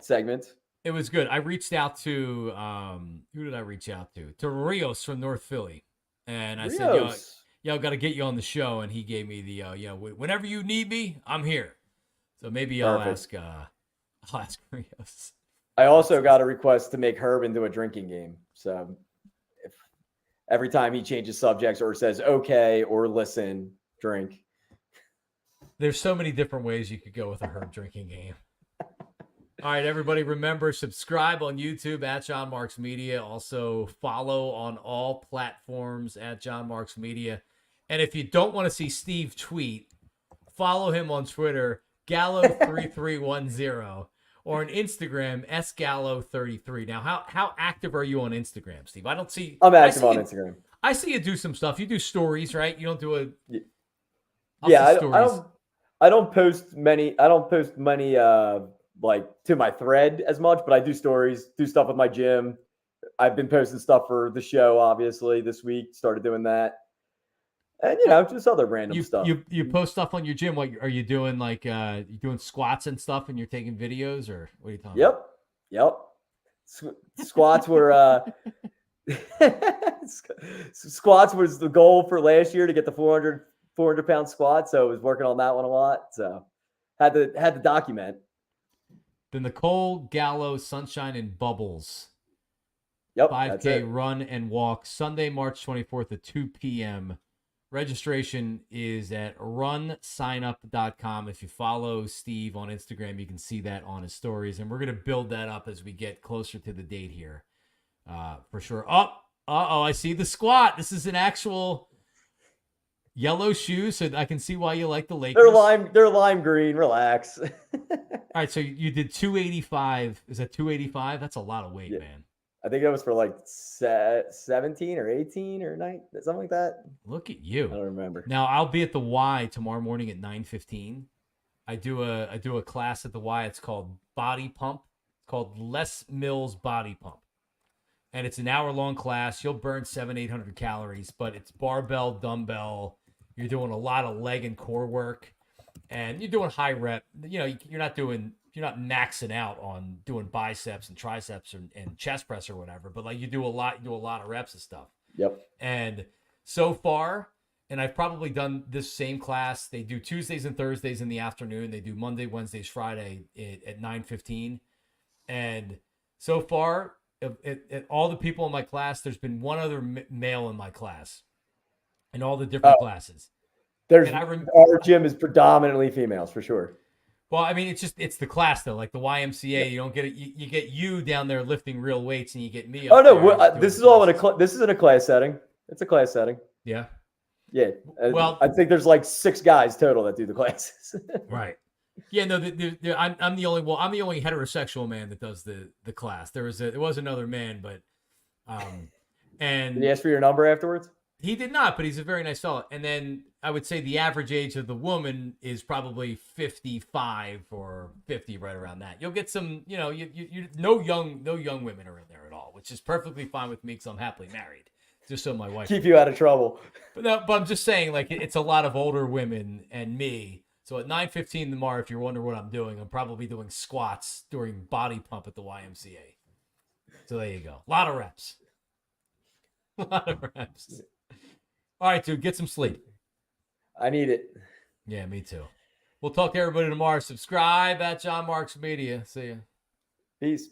segment. It was good. I reached out to who did I reach out to? To Rios from North Philly, and I said, "Yo, got to get you on the show." And he gave me the, whenever you need me, I'm here. So maybe I'll ask Rios. I also got a request to make Herb into a drinking game. So if every time he changes subjects or says okay or listen, drink. There's so many different ways you could go with a Herb drinking game. All right, everybody, remember, subscribe on YouTube at John Marks Media. Also, follow on all platforms at John Marks Media. And if you don't want to see Steve tweet, follow him on Twitter, Gallo3310, or on Instagram, sgallo33. Now, how active are you on Instagram, Steve? I don't see. I'm active on Instagram. I see you do some stuff. You do stories, right? You don't do a. I don't post many. Like to my thread as much, but I do stories, do stuff with my gym. I've been posting stuff for the show, obviously, this week. Started doing that. And, just other random stuff. You post stuff on your gym. What are you doing? Like, you doing squats and stuff and you're taking videos, or what are you talking about? Yep. Squats were, squats was the goal for last year to get the 400-pound squat. So I was working on that one a lot. So had to document. The Nicole Gallo Sunshine and Bubbles. Yep. 5K run and walk Sunday, March 24th at 2 p.m. Registration is at runsignup.com. If you follow Steve on Instagram, you can see that on his stories. And we're going to build that up as we get closer to the date here. For sure. I see the squat. This is an actual yellow shoe, so I can see why you like the Lakers. They're lime green. Relax. All right, so you did 285. Is that 285? That's a lot of weight, man. I think that was for like 17 or 18 or 9, something like that. Look at you. I don't remember. Now, I'll be at the Y tomorrow morning at 9:15. I do a class at the Y. It's called Body Pump. It's called Les Mills Body Pump. And it's an hour-long class. You'll burn 700-800 calories, but it's barbell, dumbbell. You're doing a lot of leg and core work. And you're doing high rep. You're not maxing out on doing biceps and triceps and chest press or whatever. But like you do a lot of reps and stuff. Yep. And so far, and I've probably done this same class. They do Tuesdays and Thursdays in the afternoon. They do Monday, Wednesdays, Friday at 9:15. And so far, at all the people in my class, there's been one other male in my class, in all the different classes. Our gym is predominantly females for sure. Well, I mean, it's the class though, like the YMCA. Yeah. You don't get it. You get you down there lifting real weights, and you get me. Oh no, this is all this is in a class setting. It's a class setting. Yeah. Yeah. Well, I think there's like 6 guys total that do the classes. Right. Yeah. No, I'm the only. Well, I'm the only heterosexual man that does the class. There was another man, but and did he ask for your number afterwards? He did not, but he's a very nice fellow. And then I would say the average age of the woman is probably 55 or 50, right around that. You'll get some, no young women are in there at all, which is perfectly fine with me because I'm happily married. Just so my wife keep you out of trouble. But I'm just saying, like, it's a lot of older women and me. So at 9:15 tomorrow, if you're wondering what I'm doing, I'm probably doing squats during body pump at the YMCA. So there you go. A lot of reps. All right, dude, get some sleep. I need it. Yeah, me too. We'll talk to everybody tomorrow. Subscribe at John Marks Media. See ya. Peace.